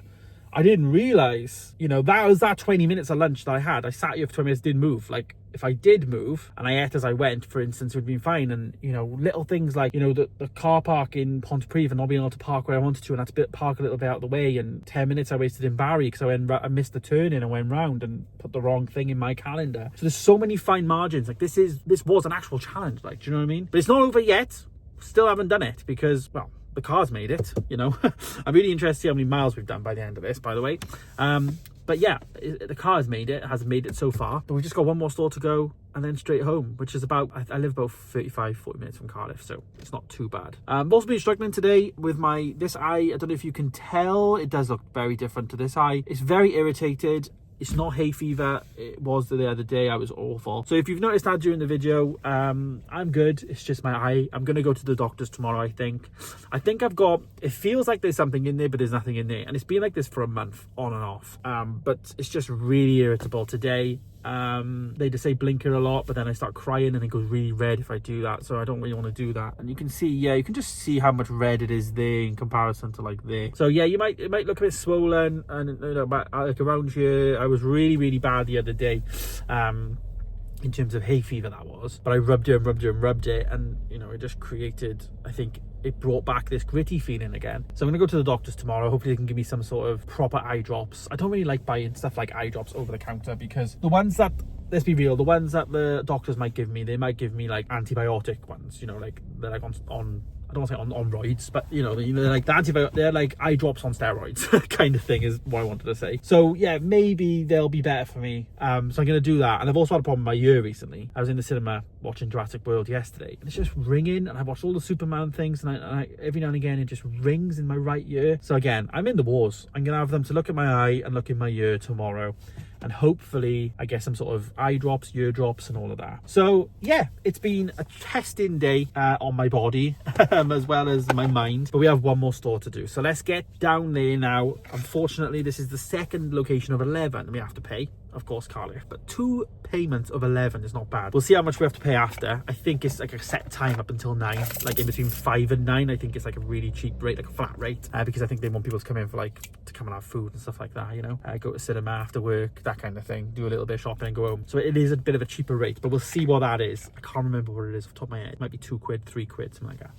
I didn't realise, that was that 20 minutes of lunch that I had. I sat here for 20 minutes, didn't move. Like, if I did move and I ate as I went, for instance, it would have been fine. And, little things like, the car park in Pontypridd and not being able to park where I wanted to, and I had to park a little bit out of the way. And 10 minutes I wasted in Barry because I missed the turn in and went round and put the wrong thing in my calendar. So there's so many fine margins. Like, this was an actual challenge. Like, do you know what I mean? But it's not over yet. Still haven't done it because, well, the car's made it, I'm really interested to see how many miles we've done by the end of this, by the way. But yeah, the car has made it, hasn't made it so far. But we've just got one more store to go and then straight home, which is about, I live about 35-40 minutes from Cardiff, so it's not too bad. I've also been struggling today with this eye. I don't know if you can tell, it does look very different to this eye. It's very irritated. It's not hay fever. It was the other day. I was awful. So if you've noticed that during the video, I'm good. It's just my eye. I'm going to go to the doctor's tomorrow, I think. It feels like there's something in there, but there's nothing in there. And it's been like this for a month, on and off. But it's just really irritable today. They just say blinker a lot, but then I start crying and it goes really red if I do that, so I don't really want to do that. And you can see, you can just see how much red it is there in comparison to like there. So yeah, it might look a bit swollen, and but like around here I was really bad the other day, in terms of hay fever that was, but I rubbed it, and it just created, I think it brought back this gritty feeling again. So I'm gonna go to the doctor's tomorrow. Hopefully they can give me some sort of proper eye drops. I don't really like buying stuff like eye drops over the counter, because the ones that, let's be real, the ones that the doctors might give me, they might give me like antibiotic ones, like they're like on I don't want to say on roids, but they're like the antibiotic, they're like eye drops on steroids kind of thing is what I wanted to say. So yeah, maybe they'll be better for me. So I'm gonna do that. And I've also had a problem with my ear recently. I was in the cinema watching Jurassic World yesterday, and it's just ringing, and I watched all the Superman things, and I every now and again it just rings in my right ear. So again, I'm in the wars. I'm gonna have them to look at my eye and look in my ear tomorrow, and hopefully I get some sort of eye drops, ear drops, and all of that. So yeah, it's been a testing day on my body as well as my mind, but we have one more store to do, so let's get down there now. Unfortunately, this is the second location of 11 we have to pay, of course, Cardiff, but 2 payments of 11 is not bad. We'll see how much we have to pay after. I think it's like a set time up until 9, like in between 5 and 9. I think it's like a really cheap rate, like a flat rate, because I think they want people to come in for to come and have food and stuff like that, go to cinema after work, that kind of thing, do a little bit of shopping and go home. So it is a bit of a cheaper rate, but we'll see what that is. I can't remember what it is off the top of my head. It might be 2 quid, 3 quid, something like that.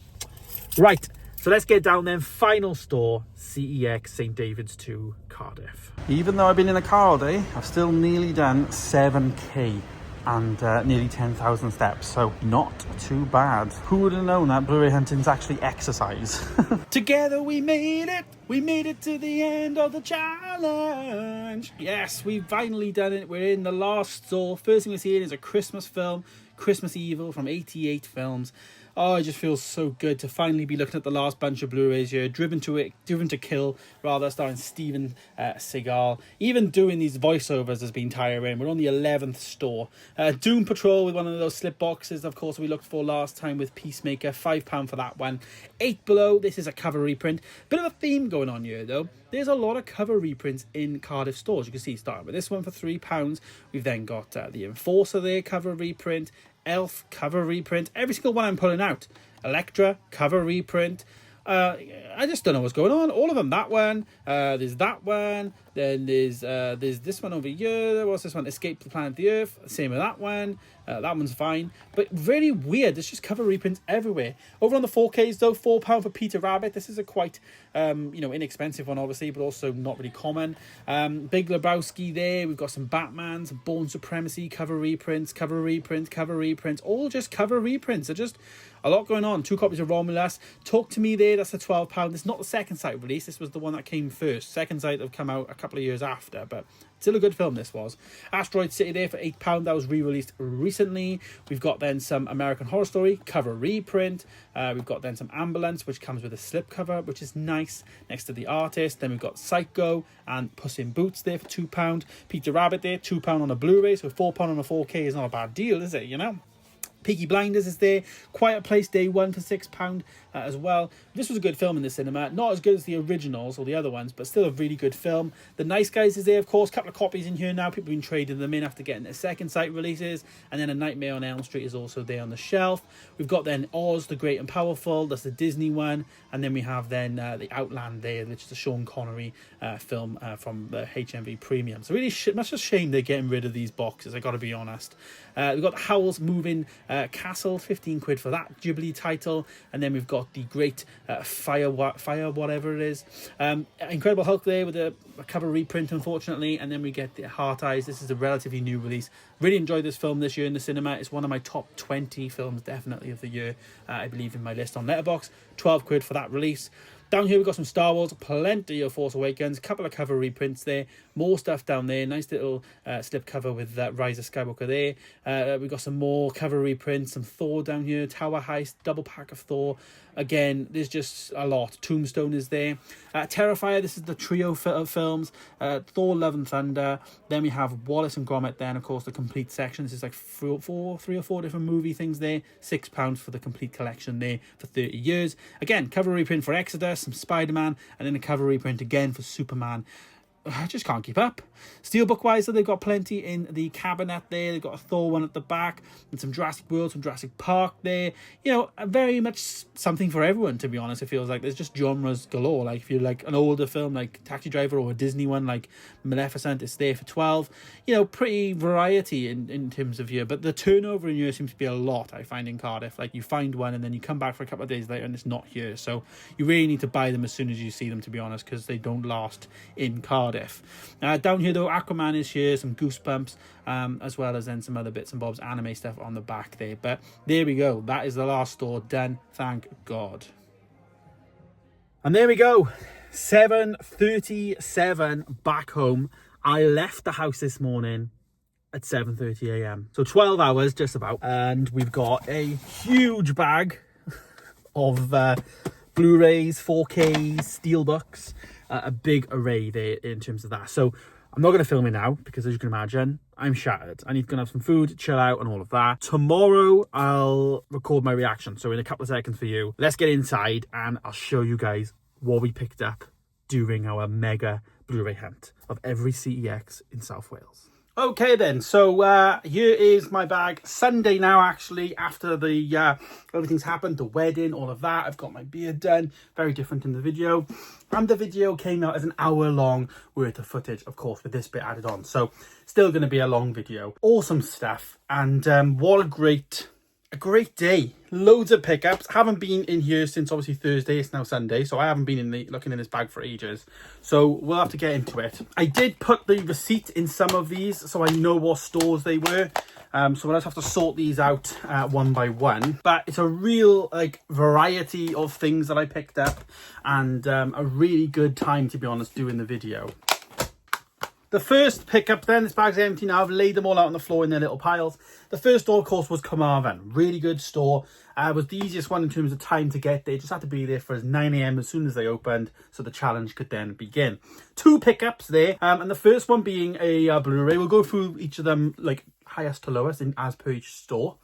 Right, so let's get down then. Final store, CEX St David's 2, Cardiff. Even though I've been in the car all day, I've still nearly done 7k and nearly 10,000 steps, so not too bad. Who would have known that Blu-ray hunting's actually exercise? Together we made it to the end of the challenge. Yes, we've finally done it. We're in the last store. First thing we're seeing is a Christmas film Christmas Evil from 88 Films. Oh, it just feels so good to finally be looking at the last bunch of Blu-rays here. Driven to Kill, rather, starring Steven Seagal. Even doing these voiceovers has been tiring. We're on the 11th store. Doom Patrol with one of those slip boxes, of course, we looked for last time with Peacemaker. £5 for that one. 8 Below, this is a cover reprint. Bit of a theme going on here, though. There's a lot of cover reprints in Cardiff stores. You can see, starting with this one for £3. We've then got the Enforcer there, cover reprint. Elf, cover reprint. Every single one I'm pulling out. Elektra, cover reprint. I just don't know what's going on. All of them. That one. There's that one. Then there's this one over here. What's this one? Escape the Planet the Earth. Same with that one. That one's fine. But very weird. There's just cover reprints everywhere. Over on the 4Ks though, £4 for Peter Rabbit. This is a quite inexpensive one obviously, but also not really common. Big Lebowski there. We've got some Batman, some Bourne Supremacy, cover reprints, all just cover reprints. They're just a lot going on. 2 copies of Romulus. Talk to Me there, that's a £12. This is not the second sight release. This was the one that came first. Second sight have come out a couple of years after, but still a good film this was. Asteroid City there for £8. That was re-released recently. We've got then some American Horror Story, cover reprint. We've got then some Ambulance, which comes with a slipcover, which is nice, next to the artist. Then we've got Psycho and Puss in Boots there for £2. Peter Rabbit there, £2 on a Blu-ray, so £4 on a 4K is not a bad deal, is it, you know? Peaky Blinders is there. Quiet Place Day 1 for £6 as well. This was a good film in the cinema. Not as good as the originals or the other ones, but still a really good film. The Nice Guys is there, of course. Couple of copies in here now. People have been trading them in after getting their second sight releases. And then A Nightmare on Elm Street is also there on the shelf. We've got then Oz, the Great and Powerful. That's the Disney one. And then we have then The Outland there, which is a Sean Connery film from the HMV Premium. So really much a shame they're getting rid of these boxes, I got to be honest. We've got Howl's Moving Castle, £15 for that Ghibli title. And then we've got the Great Fire whatever it is. Incredible Hulk there with a cover reprint, unfortunately. And then we get the Heart Eyes. This is a relatively new release. Really enjoyed this film this year in the cinema. It's one of my top 20 films definitely of the year, I believe, in my list on Letterboxd. £12 for that release. Down here we've got some Star Wars, plenty of Force Awakens, a couple of cover reprints there, more stuff down there, nice little slip cover with Rise of Skywalker there. We've got some more cover reprints, some Thor down here, Tower Heist, double pack of Thor. Again, there's just a lot. Tombstone is there. Terrifier, this is the trio of films. Thor, Love and Thunder. Then we have Wallace and Gromit then, of course, the complete section. This is like three or four different movie things there. £6 for the complete collection there for 30 years. Again, cover reprint for Exodus, some Spider-Man, and then a cover reprint again for Superman. I just can't keep up. Steelbook wise, they've got plenty in the cabinet there. They've got a Thor one at the back and some Jurassic World, some Jurassic Park there. You know, very much something for everyone, to be honest. It feels like there's just genres galore. Like if you like an older film like Taxi Driver or a Disney one like Maleficent, it's there for 12. You know, pretty variety in terms of year. But the turnover in year seems to be a lot, I find, in Cardiff. Like you find one and then you come back for a couple of days later and it's not here. So you really need to buy them as soon as you see them, to be honest, because they don't last in Cardiff. Down here though, Aquaman is here, some Goosebumps, as well as then some other bits and bobs, anime stuff on the back there. But there we go, that is the last store done, thank God. And there we go, 7:37 back home. I left the house this morning at 7:30 a.m. so 12 hours just about, and we've got a huge bag of Blu-rays, 4Ks, steelbooks, a big array there in terms of that. So I'm not going to film it now because, as you can imagine, I'm shattered. I need to go and have some food, chill out and all of that. Tomorrow I'll record my reaction, so in a couple of seconds for you. Let's get inside and I'll show you guys what we picked up during our mega Blu-ray hunt of every CEX in South Wales. Okay then, so here is my bag. Sunday now, actually, after the everything's happened, the wedding, all of that. I've got my beard done, very different in the video. And the video came out as an hour-long worth of footage, of course, with this bit added on. So still going to be a long video. Awesome stuff, and what a great day. Loads of pickups. Haven't been in here since obviously Thursday. It's now Sunday, so I haven't been looking in this bag for ages, so we'll have to get into it. I did put the receipt in some of these so I know what stores they were, so we'll just have to sort these out one by one. But it's a real variety of things that I picked up, and a really good time, to be honest, doing the video. The first pickup then, this bag's empty now. I've laid them all out on the floor in their little piles. The first store, of course, was Carmarthen. Really good store. It was the easiest one in terms of time to get there. Just had to be there for 9 a.m. as soon as they opened, so the challenge could then begin. 2 pickups there, and the first one being a Blu-ray. We'll go through each of them, like highest to lowest, as per each store.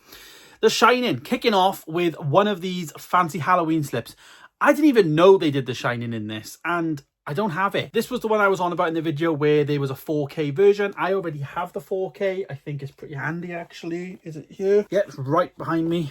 The Shining, kicking off with one of these fancy Halloween slips. I didn't even know they did The Shining in this, and I don't have it. This was the one I was on about in the video where there was a 4K version. I already have the 4K. I think it's pretty handy, actually. Is it here? Yeah, it's right behind me.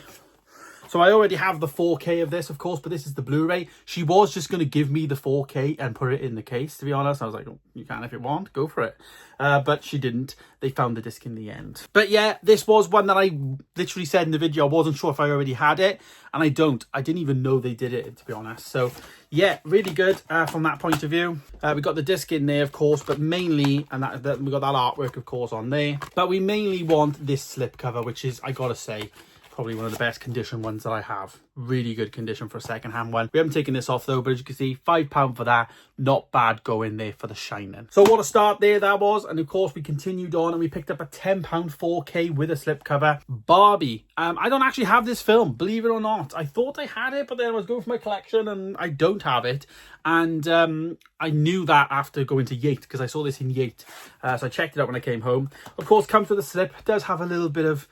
So I already have the 4K of this, of course, but this is the Blu-ray. She was just going to give me the 4K and put it in the case, to be honest. I was like, oh, you can if you want, go for it. But she didn't. They found the disc in the end. But yeah, this was one that I literally said in the video. I wasn't sure if I already had it, and I don't. I didn't even know they did it, to be honest. So yeah, really good from that point of view. We got the disc in there, of course, but mainly, and that we got that artwork, of course, on there. But we mainly want this slip cover, which is, I gotta say, probably one of the best condition ones that I have. Really good condition for a second-hand one. We haven't taken this off though, but as you can see, £5 for that. Not bad going there for The Shining. So what a start there that was. And of course we continued on and we picked up a £10 4K with a slipcover. Barbie. I don't actually have this film, believe it or not. I thought I had it, but then I was going for my collection and I don't have it. And I knew that after going to Yate, because I saw this in Yate. So I checked it out when I came home. Of course, comes with a slip. It does have a little bit of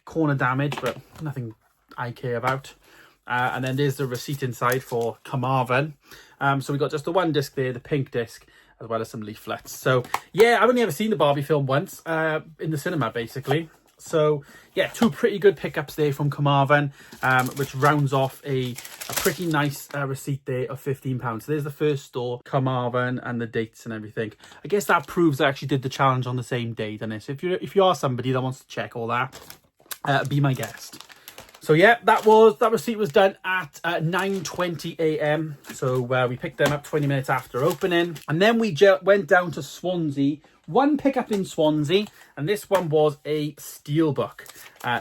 corner damage, but nothing I care about. And then there's the receipt inside for Carmarthen. So we got just the one disc there, the pink disc, as well as some leaflets. So yeah, I've only ever seen the Barbie film once in the cinema, basically. So yeah, 2 pretty good pickups there from Carmarthen, which rounds off a pretty nice receipt there of £15. So there's the first store, Carmarthen, and the dates and everything. I guess that proves I actually did the challenge on the same day, doesn't it? So if you are somebody that wants to check all that, be my guest. So yeah, that receipt was done at 9:20 a.m. So we picked them up 20 minutes after opening, and then we went down to Swansea. One pickup in Swansea, and this one was a steelbook.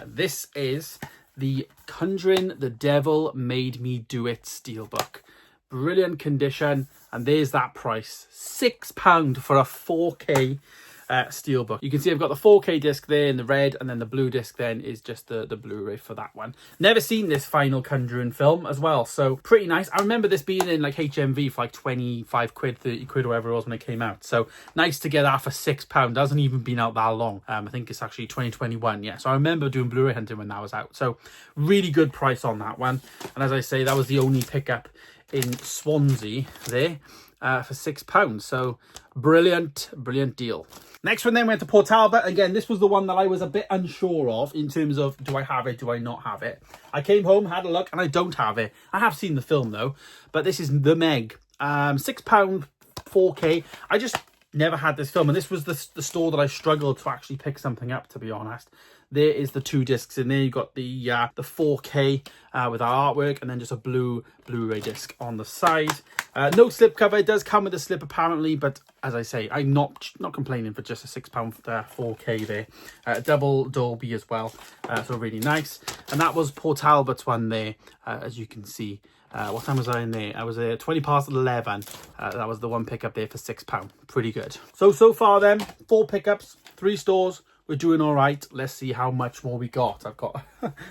This is the Conjuring the Devil Made Me Do It steelbook. Brilliant condition, and there's that price. £6 for a 4K steelbook. You can see I've got the 4K disc there in the red, and then the blue disc then is just the Blu-ray for that one. Never seen this final Conjuring film as well, so pretty nice. I remember this being in like HMV for like 25 quid, 30 quid, or whatever it was when it came out. So nice to get that for £6. Hasn't even been out that long. I think it's actually 2021. Yeah, so I remember doing Blu-ray hunting when that was out. So really good price on that one. And as I say, that was the only pickup in Swansea there for £6. So brilliant deal. Next one then went to Port Talbot. Again, this was the one that I was a bit unsure of in terms of, do I have it, do I not have it? I came home, had a look, and I don't have it. I have seen the film though, but this is The Meg. £6 4K. I just never had this film, and this was the store that I struggled to actually pick something up, to be honest. There is the 2 discs in there. You've got the 4K with our artwork, and then just a Blu-ray disc on the side. No slipcover. It does come with a slip apparently, but as I say, I'm not complaining for just a £6 4K there. Double Dolby as well, so really nice. And that was Port Talbot's one there, as you can see. What time was I in there? I was there 20 past 11. That was the one pickup there for £6. Pretty good. So far then, 4 pickups, 3 stores. We're doing all right. Let's see how much more we got. I've got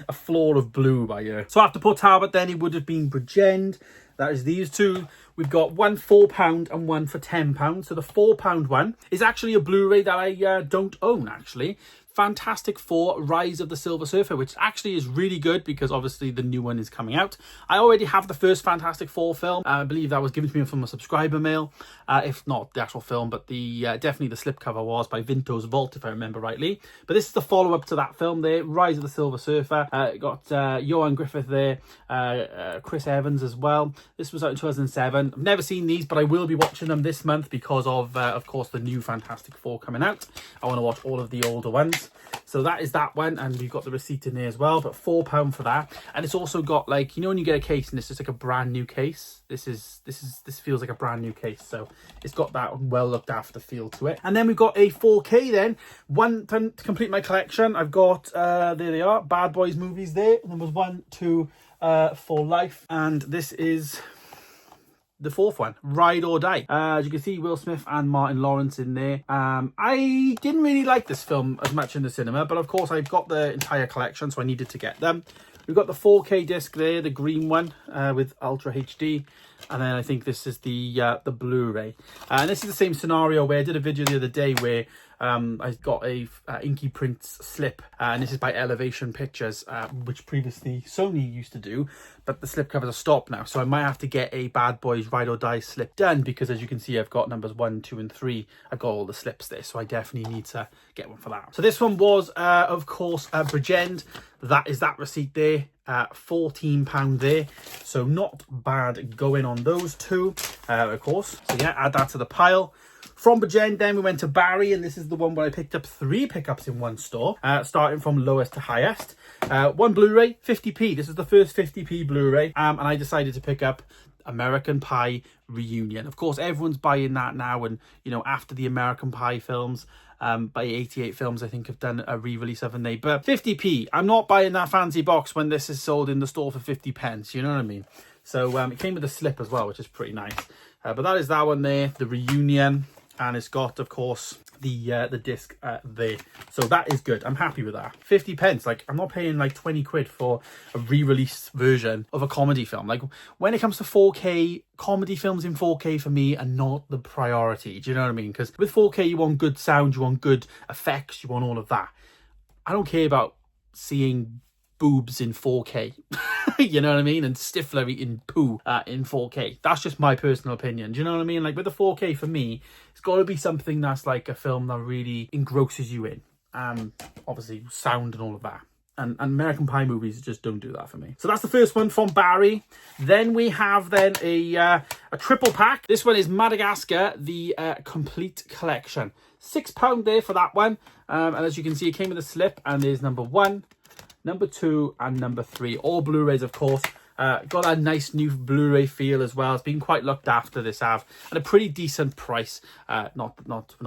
a floor of blue by here. So after Port Talbot then, it would have been Bridgend. That is these 2. We've got one £4 and one for £10. So the £4 one is actually a Blu-ray that I don't own, actually. Fantastic Four: Rise of the Silver Surfer, which actually is really good because obviously the new one is coming out. I already have the first Fantastic Four film. I believe that was given to me from a subscriber mail, if not the actual film, but the definitely the slipcover was by Vinto's Vault, if I remember rightly. But this is the follow-up to that film there, Rise of the Silver Surfer. Got Johan Griffith there, Chris Evans as well. This was out in 2007. I've never seen these, but I will be watching them this month because of course, the new Fantastic Four coming out. I want to watch all of the older ones. So that is that one, and we've got the receipt in there as well, but £4 for that. And it's also got, like, you know when you get a case and it's just like a brand new case, this feels like a brand new case, so it's got that well looked after feel to it. And then we've got a 4K then, one to complete my collection. I've got there they are, Bad Boys movies there, and there was 1, 2 for life, and this is the fourth one, Ride or Die. As you can see, Will Smith and Martin Lawrence in there. I didn't really like this film as much in the cinema, but of course I've got the entire collection, so I needed to get them. We've got the 4K disc there, the green one with Ultra HD. And then I think this is the Blu-ray. And this is the same scenario where I did a video the other day where I got a Inky Prints slip. And this is by Elevation Pictures, which previously Sony used to do. But the slip covers are stopped now. So I might have to get a Bad Boys Ride or Die slip done. Because as you can see, I've got numbers 1, 2 and 3. I've got all the slips there. So I definitely need to get one for that. So this one was, of course, Bridgend. That is that receipt there. £14 there, so not bad going on those two, of course. So yeah, add that to the pile. From Bridgend, then we went to Barry, and this is the one where I picked up 3 pickups in one store, starting from lowest to highest. One Blu-ray, 50p. This is the first 50p Blu-ray, and I decided to pick up American Pie Reunion. Of course, everyone's buying that now, and you know, after the American Pie films, by 88 Films, I think, have done a re-release, haven't they? But 50p, I'm not buying that fancy box when this is sold in the store for 50 pence, you know what I mean? So it came with a slip as well, which is pretty nice. But that is that one there, the Reunion, and it's got, of course, the disc there. So that is good. I'm happy with that. 50 pence, like I'm not paying like 20 quid for a re-released version of a comedy film. Like when it comes to 4K, comedy films in 4K for me are not the priority. Do you know what I mean? Because with 4K, you want good sound, you want good effects, you want all of that. I don't care about seeing boobs in 4K. You know what I mean? And Stifler eating poo in 4K. That's just my personal opinion. Do you know what I mean? Like with the 4K, for me, it's got to be something that's like a film that really engrosses you in. Obviously sound and all of that. And American Pie movies just don't do that for me. So that's the first one from Barry. Then we have a triple pack. This one is Madagascar, the complete collection. £6 there for that one. And as you can see, it came with a slip, and there's number 1, number 2 and number 3, all Blu-rays, of course. Got a nice new Blu-ray feel as well. It's been quite looked after, this have, at a pretty decent price. Not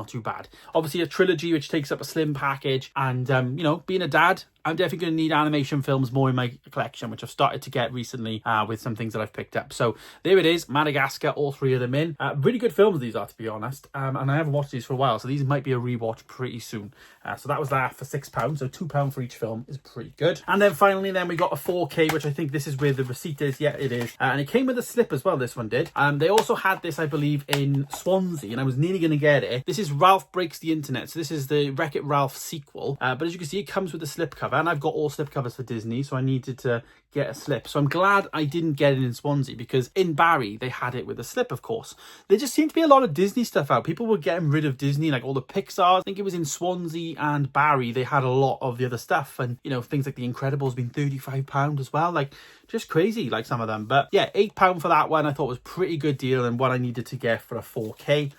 too bad. Obviously a trilogy which takes up a slim package, and you know, being a dad, I'm definitely going to need animation films more in my collection, which I've started to get recently with some things that I've picked up. So there it is, Madagascar, all 3 of them in. Really good films these are, to be honest. And I haven't watched these for a while, so these might be a rewatch pretty soon. So that was that for £6. So £2 for each film is pretty good. And then finally, then we got a 4K, which I think this is where the receipt is. Yeah, it is. And it came with a slip as well, this one did. They also had this, I believe, in Swansea, and I was nearly going to get it. This is Ralph Breaks the Internet. So this is the Wreck-It Ralph sequel. But as you can see, it comes with a slip cover, and I've got all slip covers for Disney, so I needed to get a slip. So I'm glad I didn't get it in Swansea, because in Barry they had it with a slip, of course. There just seemed to be a lot of Disney stuff out. People were getting rid of Disney, like all the Pixar. I think it was in Swansea and Barry they had a lot of the other stuff, and you know, things like The Incredibles being £35 as well. Like just crazy, like some of them. But yeah, £8 for that one I thought was a pretty good deal, and what I needed to get for a 4K.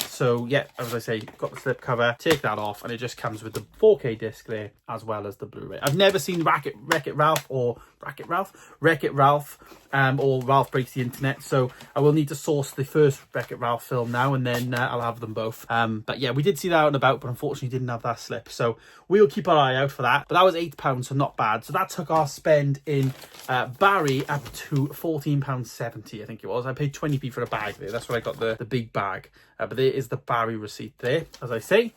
So yeah, as I say, got the slip cover, take that off, and it just comes with the 4K disc there as well as the Blu-ray. I've never seen Wreck-It Ralph or Ralph Breaks the Internet, so I will need to source the first Wreck-It Ralph film now, and then I'll have them both. But yeah, we did see that out and about, but unfortunately didn't have that slip, so we'll keep our eye out for that. But that was £8, so not bad. So that took our spend in Barry up to £14.70, I think it was. I paid 20p for a bag there. That's where I got the big bag. But there is the Barry receipt there, as I say.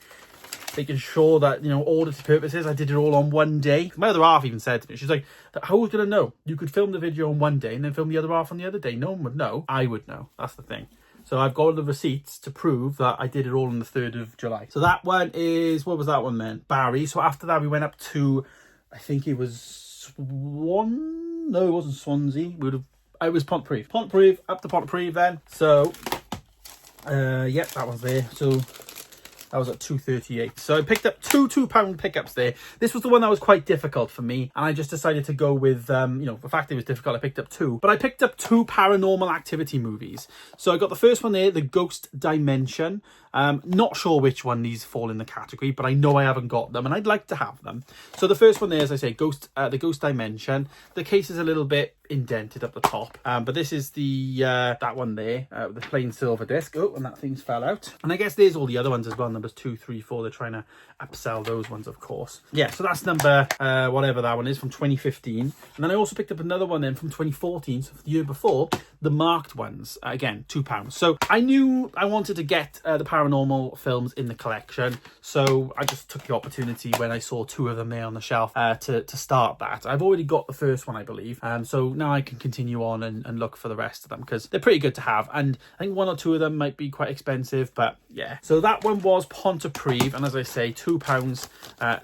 Making sure that, you know, audit purposes, I did it all on one day. My other half even said to me, she's like, how was going to know? You could film the video on one day and then film the other half on the other day. No one would know. I would know. That's the thing. So I've got the receipts to prove that I did it all on the 3rd of July. So that one is, what was that one then? Barry. So after that, we went up to, I think it was no, it wasn't Swansea. It was Pontypridd, up to Pontypridd then. So, yeah, that was there. So that was at 2.38. So I picked up two £2 pickups there. This was the one that was quite difficult for me, and I just decided to go with, you know, the fact it was difficult, I picked up 2. But I picked up 2 Paranormal Activity movies. So I got the first one there, The Ghost Dimension. Not sure which one these fall in the category, but I know I haven't got them, and I'd like to have them. So the first one there, as I say, The Ghost Dimension. The case is a little bit indented up the top. But this is the that one there, the plain silver disc. Oh, and that thing's fell out. And I guess there's all the other ones as well, numbers 2, 3, 4. They're trying to upsell those ones, of course. Yeah, so that's number whatever that one is, from 2015. And then I also picked up another one then from 2014, so the year before, the marked ones, again, £2. So I knew I wanted to get the paranormal films in the collection, so I just took the opportunity when I saw 2 of them there on the shelf to start that. I've already got the first one, I believe, so now I can continue on and look for the rest of them, because they're pretty good to have, and I think 1 or 2 of them might be quite expensive, but yeah. So that one was Pontypridd, and as I say, £2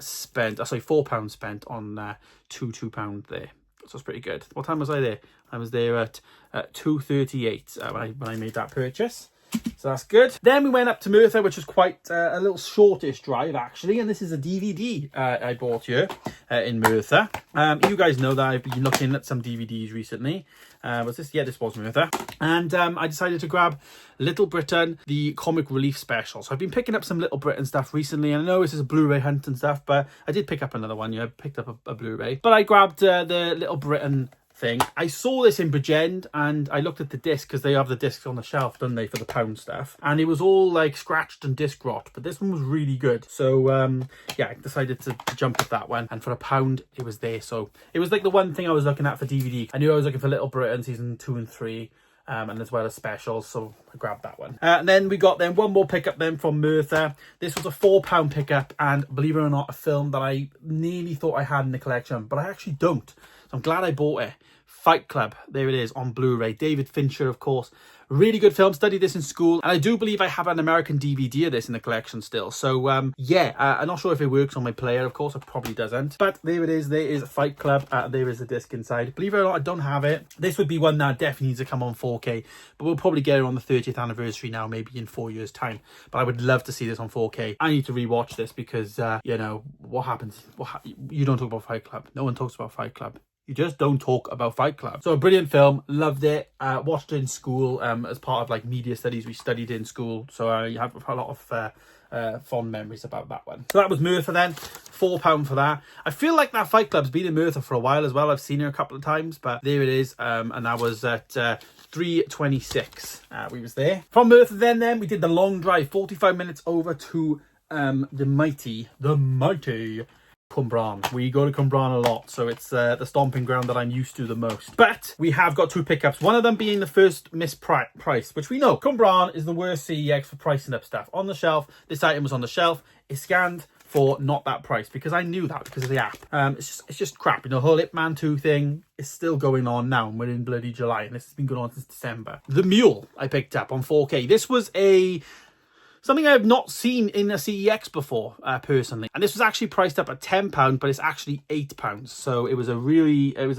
spent, sorry, £4 spent on two £2 there. So it's pretty good. What time was I there? I was there at 2:38 when I made that purchase. So that's good. Then we went up to Merthyr, which was quite a little shortish drive, actually. And this is a DVD I bought here in Merthyr. You guys know that I've been looking at some DVDs recently. Was this? Yeah, this was Merthyr. And I decided to grab Little Britain, the comic relief special. So I've been picking up some Little Britain stuff recently. And I know this is a Blu-ray hunt and stuff, but I did pick up another one. Yeah, I picked up a Blu-ray. But I grabbed the Little Britain thing. I saw this in Bridgend, and I looked at the disc, because they have the discs on the shelf, don't they, for the pound stuff, and it was all like scratched and disc rot, but this one was really good. So yeah, I decided to jump at that one, and for £1 it was there. So it was like the one thing I was looking at for DVD. I knew I was looking for Little Britain season 2 and 3, and as well as specials, so I grabbed that one. And then we got one more pickup then from Merthyr. This was a £4 pickup, and believe it or not, a film that I nearly thought I had in the collection, but I actually don't. So I'm glad I bought it. Fight Club, there it is on Blu-ray. David Fincher, of course. Really good film. Studied this in school, and I do believe I have an American DVD of this in the collection still. So yeah, I'm not sure if it works on my player. Of course, it probably doesn't. But there it is. There is Fight Club. There is a disc inside. Believe it or not, I don't have it. This would be one that definitely needs to come on 4K, but we'll probably get it on the 30th anniversary now, maybe in 4 years' time. But I would love to see this on 4K. I need to rewatch this because you know what happens. You don't talk about Fight Club. No one talks about Fight Club. You just don't talk about Fight Club. So a brilliant film, loved it, watched it in school as part of like media studies we studied in school. So I have a lot of fond memories about that one. So that was Merthyr then, £4 for that. I feel like that Fight Club's been in Merthyr for a while as well. I've seen her a couple of times, but there it is. And that was at 3:26. We was there. From Merthyr then we did the long drive, 45 minutes over to the mighty Cwmbran. We go to Cwmbran a lot, so it's the stomping ground that I'm used to the most. But we have got 2 pickups, one of them being the first mispriced, which we know Cwmbran is the worst CEX for pricing up stuff. On the shelf, this item was on the shelf, it's scanned for not that price, because I knew that because of the app. It's just crap. You know, the whole Ip Man 2 thing is still going on now, and we're in bloody July, and this has been going on since December. The Mule I picked up on 4K. This was something I have not seen in a CEX before, personally. And this was actually priced up at £10, but it's actually £8. So it was a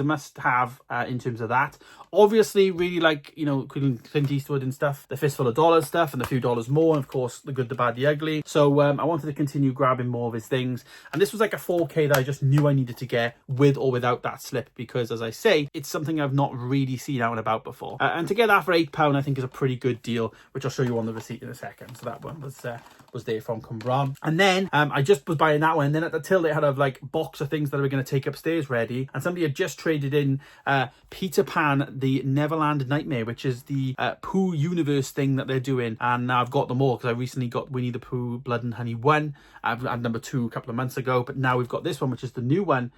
must-have in terms of that. Obviously, really like, you know, Clint Eastwood and stuff, the Fistful of Dollars stuff, and the Few Dollars More, and of course, The Good, the Bad, the Ugly. So I wanted to continue grabbing more of his things. And this was like a 4K that I just knew I needed to get with or without that slip, because as I say, it's something I've not really seen out and about before. And to get that for £8, I think is a pretty good deal, which I'll show you on the receipt in a second. So that one was there from Cwmbran. And then I just was buying that one, and then at the till they had a like box of things that I were going to take upstairs ready, and somebody had just traded in Peter Pan, the Neverland Nightmare, which is the Pooh universe thing that they're doing, and now I've got them all because I recently got Winnie the Pooh Blood and Honey 1. I've had number 2 a couple of months ago, but now we've got this one, which is the new one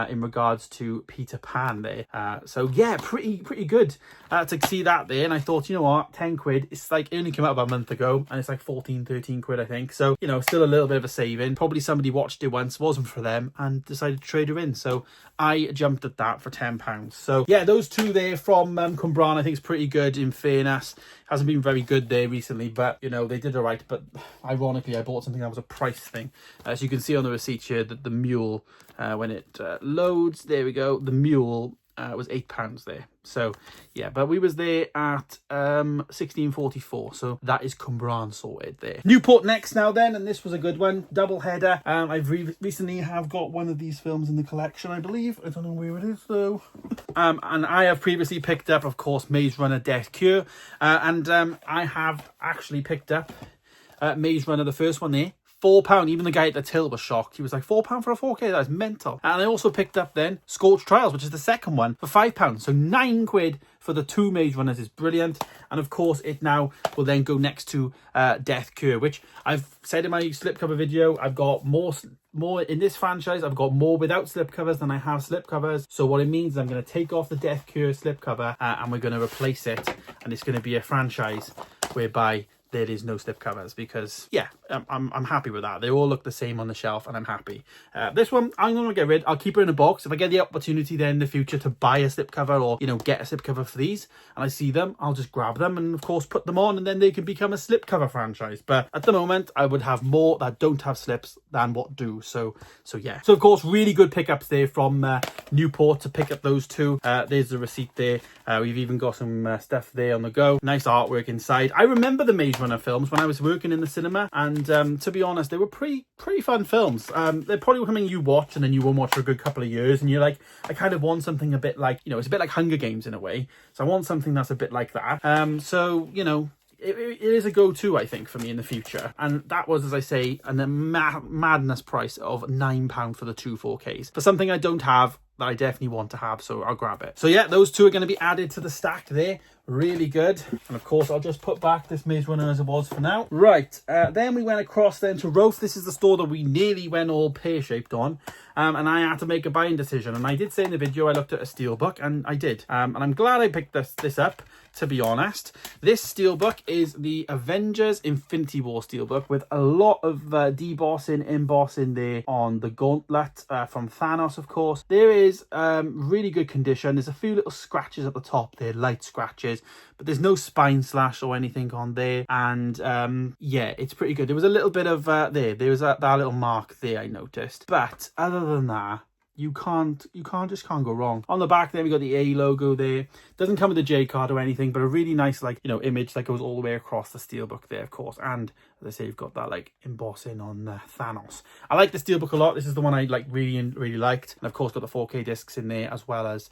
in regards to Peter Pan there. So yeah, pretty good to see that there. And I thought, you know what, 10 quid, it's like, it only came out about a month ago, and it's like 13 quid I think. So, you know, still a little bit of a saving. Probably somebody watched it once, wasn't for them, and decided to trade her in. So I jumped at that for £10. So yeah, those 2 there from Cwmbran I think is pretty good, in fairness. Hasn't been very good there recently, but you know, they did all right. But ironically, I bought something that was a price thing. As you can see on the receipt here, that the Mule, when it loads, there we go, the Mule was £8 there. So yeah, but we was there at 16.44, so that is Cwmbran sorted there. Newport next now then, and this was a good one, double header. I've recently have got one of these films in the collection, I believe. I don't know where it is though. And I have previously picked up, of course, Maze Runner Death Cure, and I have actually picked up Maze Runner, the first one there, £4. Even the guy at the till was shocked. He was like, £4 for a 4K? That is mental. And I also picked up then Scorched Trials, which is the second one, for £5. So £9 for the 2 Maze Runners is brilliant. And of course, it now will then go next to Death Cure, which I've said in my slipcover video, I've got more in this franchise. I've got more without slipcovers than I have slipcovers. So what it means is I'm going to take off the Death Cure slipcover and we're going to replace it. And it's going to be a franchise whereby there is no slipcovers, because yeah, I'm happy with that. They all look the same on the shelf and I'm happy. This one I'm going to get rid. I'll keep it in a box. If I get the opportunity then in the future to buy a slipcover, or you know, get a slipcover for these and I see them, I'll just grab them and of course put them on, and then they can become a slipcover franchise. But at the moment I would have more that don't have slips than what do. So yeah. So of course, really good pickups there from Newport to pick up those two. There's the receipt there. We've even got some stuff there on the go. Nice artwork inside. I remember the Maze Runner films when I was working in the cinema, and to be honest, they were pretty fun films. They're probably something you watch and then you won't watch for a good couple of years, and you're like, I kind of want something a bit like, you know, it's a bit like Hunger Games in a way. So I want something that's a bit like that. So you know, it is a go-to, I think, for me in the future. And that was, as I say, a madness price of £9 for the 2 4Ks. For something I don't have, that I definitely want to have, so I'll grab it. So yeah, those two are going to be added to the stack there. Really good. And of course, I'll just put back this Maze Runner as it was for now. Right, then we went across then to Roath. This is the store that we nearly went all pear-shaped on. And I had to make a buying decision. And I did say in the video, I looked at a steelbook, and I did. And I'm glad I picked this up, to be honest. This steelbook is the Avengers Infinity War steelbook with a lot of debossing, embossing there on the gauntlet from Thanos, of course. There is really good condition. There's a few little scratches at the top there, light scratches, but there's no spine slash or anything on there. And yeah, it's pretty good. There was a little bit of there was that little mark there I noticed, but other than that, you just can't go wrong. On the back then we got the A logo there. Doesn't come with a J card or anything, but a really nice, like, you know, image that goes all the way across the steelbook there, of course. And as I say, you've got that like embossing on Thanos. I like the steelbook a lot. This is the one I like really liked. And of course got the 4K discs in there, as well as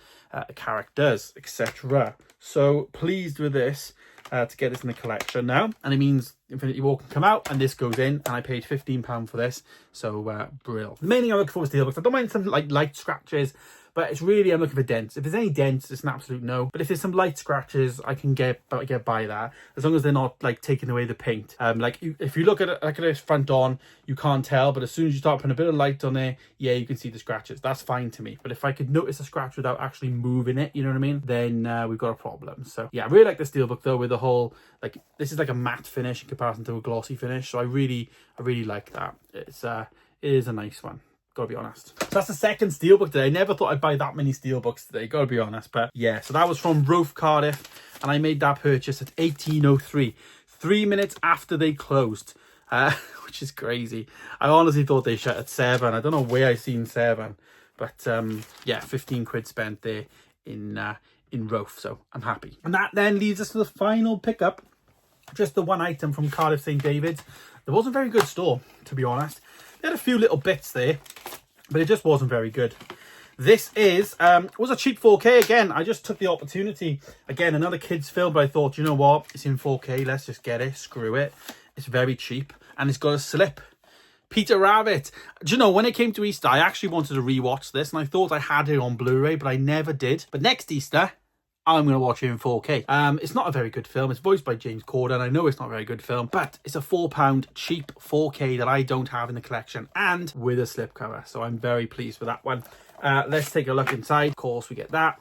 characters, etc. So pleased with this. To get this in the collection now, and it means Infinity War can come out and this goes in, and I paid £15 for this, so brilliant. The main thing I'm looking for is steelbooks. I don't mind some like light scratches, but it's really, I'm looking for dents. If there's any dents, it's an absolute no. But if there's some light scratches, I can get by that, as long as they're not like taking away the paint. Like if you look at it, like at this front on, you can't tell, but as soon as you start putting a bit of light on there, yeah, you can see the scratches. That's fine to me. But if I could notice a scratch without actually moving it, you know what I mean, then we've got a problem. So yeah, I really like the steelbook though, with the whole, like, this is like a matte finish in comparison to a glossy finish. So I really like that. It is a nice one. Gotta be honest. So that's the second steelbook today. I never thought I'd buy that many steelbooks today, gotta be honest. But yeah, so that was from Roath, Cardiff, and I made that purchase at 18:03, 3 minutes after they closed, which is crazy. I honestly thought they shut at 7. I don't know where I seen 7, but yeah, 15 quid spent there in Roath, so I'm happy. And that then leads us to the final pickup, just the one item from Cardiff St David's. It wasn't a very good store, to be honest. They had a few little bits there, but it just wasn't very good. This was a cheap 4K again. I just took the opportunity. Again, another kids film, but I thought, you know what? It's in 4K. Let's just get it. Screw it. It's very cheap, and it's got a slip. Peter Rabbit. Do you know, when it came to Easter, I actually wanted to rewatch this, and I thought I had it on Blu-ray, but I never did. But next Easter, I'm going to watch it in 4K. It's not a very good film. It's voiced by James Corden. I know it's not a very good film, but it's a £4 cheap 4K that I don't have in the collection, and with a slipcover. So I'm very pleased with that one. Let's take a look inside. Of course, we get that.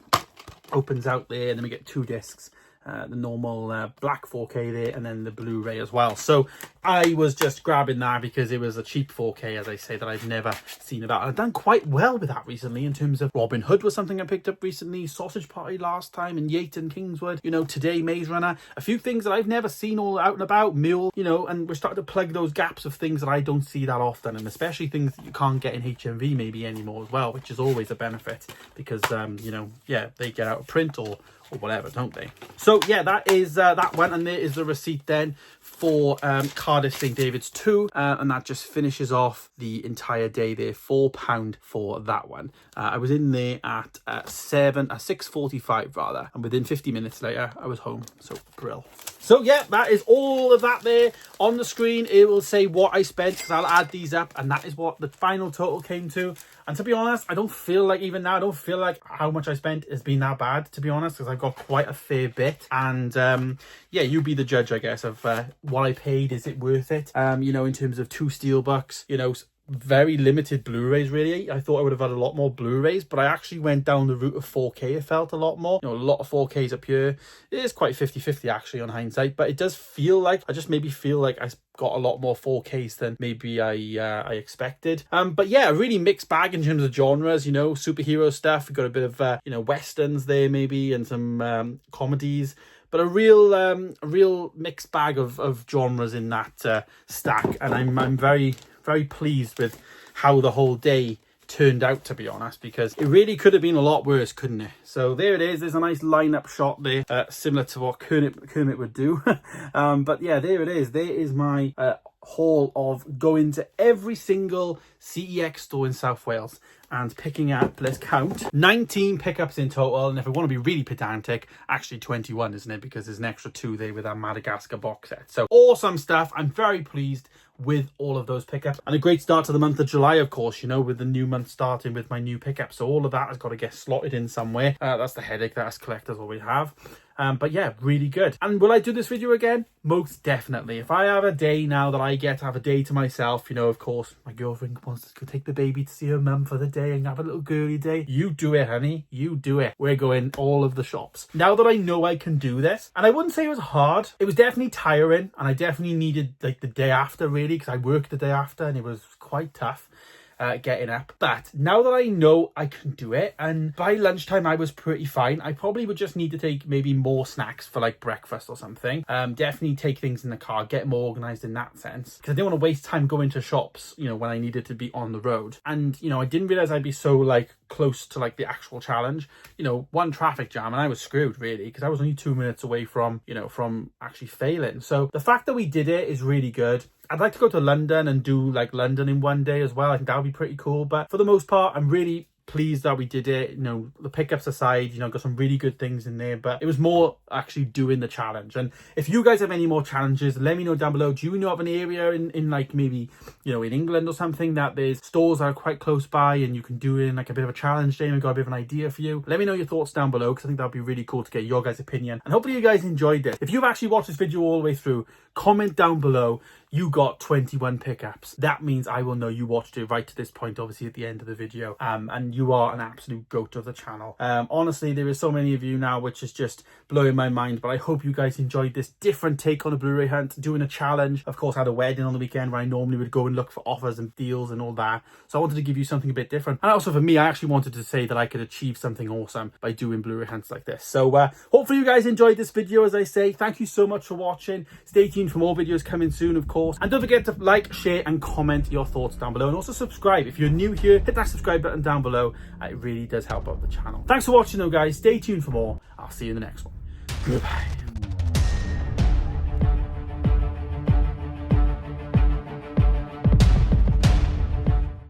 Opens out there, and then we get 2 discs. The normal black 4K there, and then the Blu-ray as well. So I was just grabbing that because it was a cheap 4K, as I say, that I've never seen about. I've done quite well with that recently, in terms of Robin Hood was something I picked up recently, Sausage Party last time, and Yate and Kingswood, you know, today Maze Runner, a few things that I've never seen all out and about, Mule, you know, and we're starting to plug those gaps of things that I don't see that often, and especially things that you can't get in HMV maybe anymore as well, which is always a benefit, because you know, yeah, they get out of print or whatever, don't they? So yeah, that is that one, and there is the receipt then for Cardiff St David's 2, and that just finishes off the entire day there. £4 for that one. I was in there at 6:45 rather, and within 50 minutes later I was home, so brill. So yeah, that is all of that there on the screen. It will say what I spent, because I'll add these up, and that is what the final total came to. And to be honest, I don't feel like, even now, I don't feel like how much I spent has been that bad, to be honest, because I got quite a fair bit. And yeah, you be the judge, I guess, of what I paid. Is it worth it? You know, in terms of 2 steelbooks, you know, very limited Blu-rays, really. I thought I would have had a lot more Blu-rays, but I actually went down the route of 4K. It felt a lot more, you know, a lot of 4Ks up here. It is quite 50-50 actually on hindsight, but it does feel like, I just maybe feel like I got a lot more 4Ks than maybe I expected. But yeah, a really mixed bag in terms of genres, you know, superhero stuff. We've got a bit of you know, westerns there maybe, and some comedies, but a real mixed bag of genres in that stack. And I'm very pleased with how the whole day turned out, to be honest, because it really could have been a lot worse, couldn't it? So there it is. There's a nice lineup shot there, similar to what Kermit would do. But yeah, there it is. There is my haul of going to every single CEX store in South Wales and picking up, let's count, 19 pickups in total. And if I want to be really pedantic, actually 21, isn't it? Because there's an extra 2 there with that Madagascar box set. So awesome stuff. I'm very pleased with all of those pickups, and a great start to the month of July, of course, you know, with the new month starting with my new pickups. So all of that has got to get slotted in somewhere. That's the headache that us collectors always have. But yeah, really good. And will I do this video again? Most definitely. If I have a day now that I get to have a day to myself, you know, of course, my girlfriend wants to go take the baby to see her mum for the day and have a little girly day. You do it, honey. You do it. We're going all of the shops. Now that I know I can do this, and I wouldn't say it was hard. It was definitely tiring, and I definitely needed like the day after, really, because I worked the day after and it was quite tough. Getting up, but now that I know I can do it, and by lunchtime I was pretty fine. I probably would just need to take maybe more snacks for like breakfast or something. Definitely take things in the car, get more organized in that sense, because I didn't want to waste time going to shops, you know, when I needed to be on the road. And you know, I didn't realize I'd be so like close to like the actual challenge. You know, one traffic jam and I was screwed, really, because I was only 2 minutes away from, you know, from actually failing. So the fact that we did it is really good. I'd like to go to London and do like London in one day as well. I think that would be pretty cool. But for the most part, I'm really pleased that we did it. You know, the pickups aside, you know, got some really good things in there, but it was more actually doing the challenge. And if you guys have any more challenges, let me know down below. Do you know of an area in like maybe, you know, in England or something that there's stores that are quite close by and you can do it in like a bit of a challenge day, and I've got a bit of an idea for you? Let me know your thoughts down below, because I think that'd be really cool to get your guys' opinion. And hopefully you guys enjoyed this. If you've actually watched this video all the way through, comment down below you got 21 pickups. That means I will know you watched it right to this point, obviously at the end of the video, and you are an absolute goat of the channel. Honestly, there is so many of you now, which is just blowing my mind, but I hope you guys enjoyed this different take on a Blu-ray hunt, doing a challenge. Of course, I had a wedding on the weekend where I normally would go and look for offers and deals and all that, so I wanted to give you something a bit different. And also for me, I actually wanted to say that I could achieve something awesome by doing Blu-ray hunts like this. So hopefully you guys enjoyed this video. As I say, thank you so much for watching. Stay tuned for more videos coming soon, of course. And don't forget to like, share and comment your thoughts down below, and also subscribe. If you're new here, hit that subscribe button down below. It really does help out the channel. Thanks for watching though, guys. Stay tuned for more. I'll see you in the next one. Goodbye.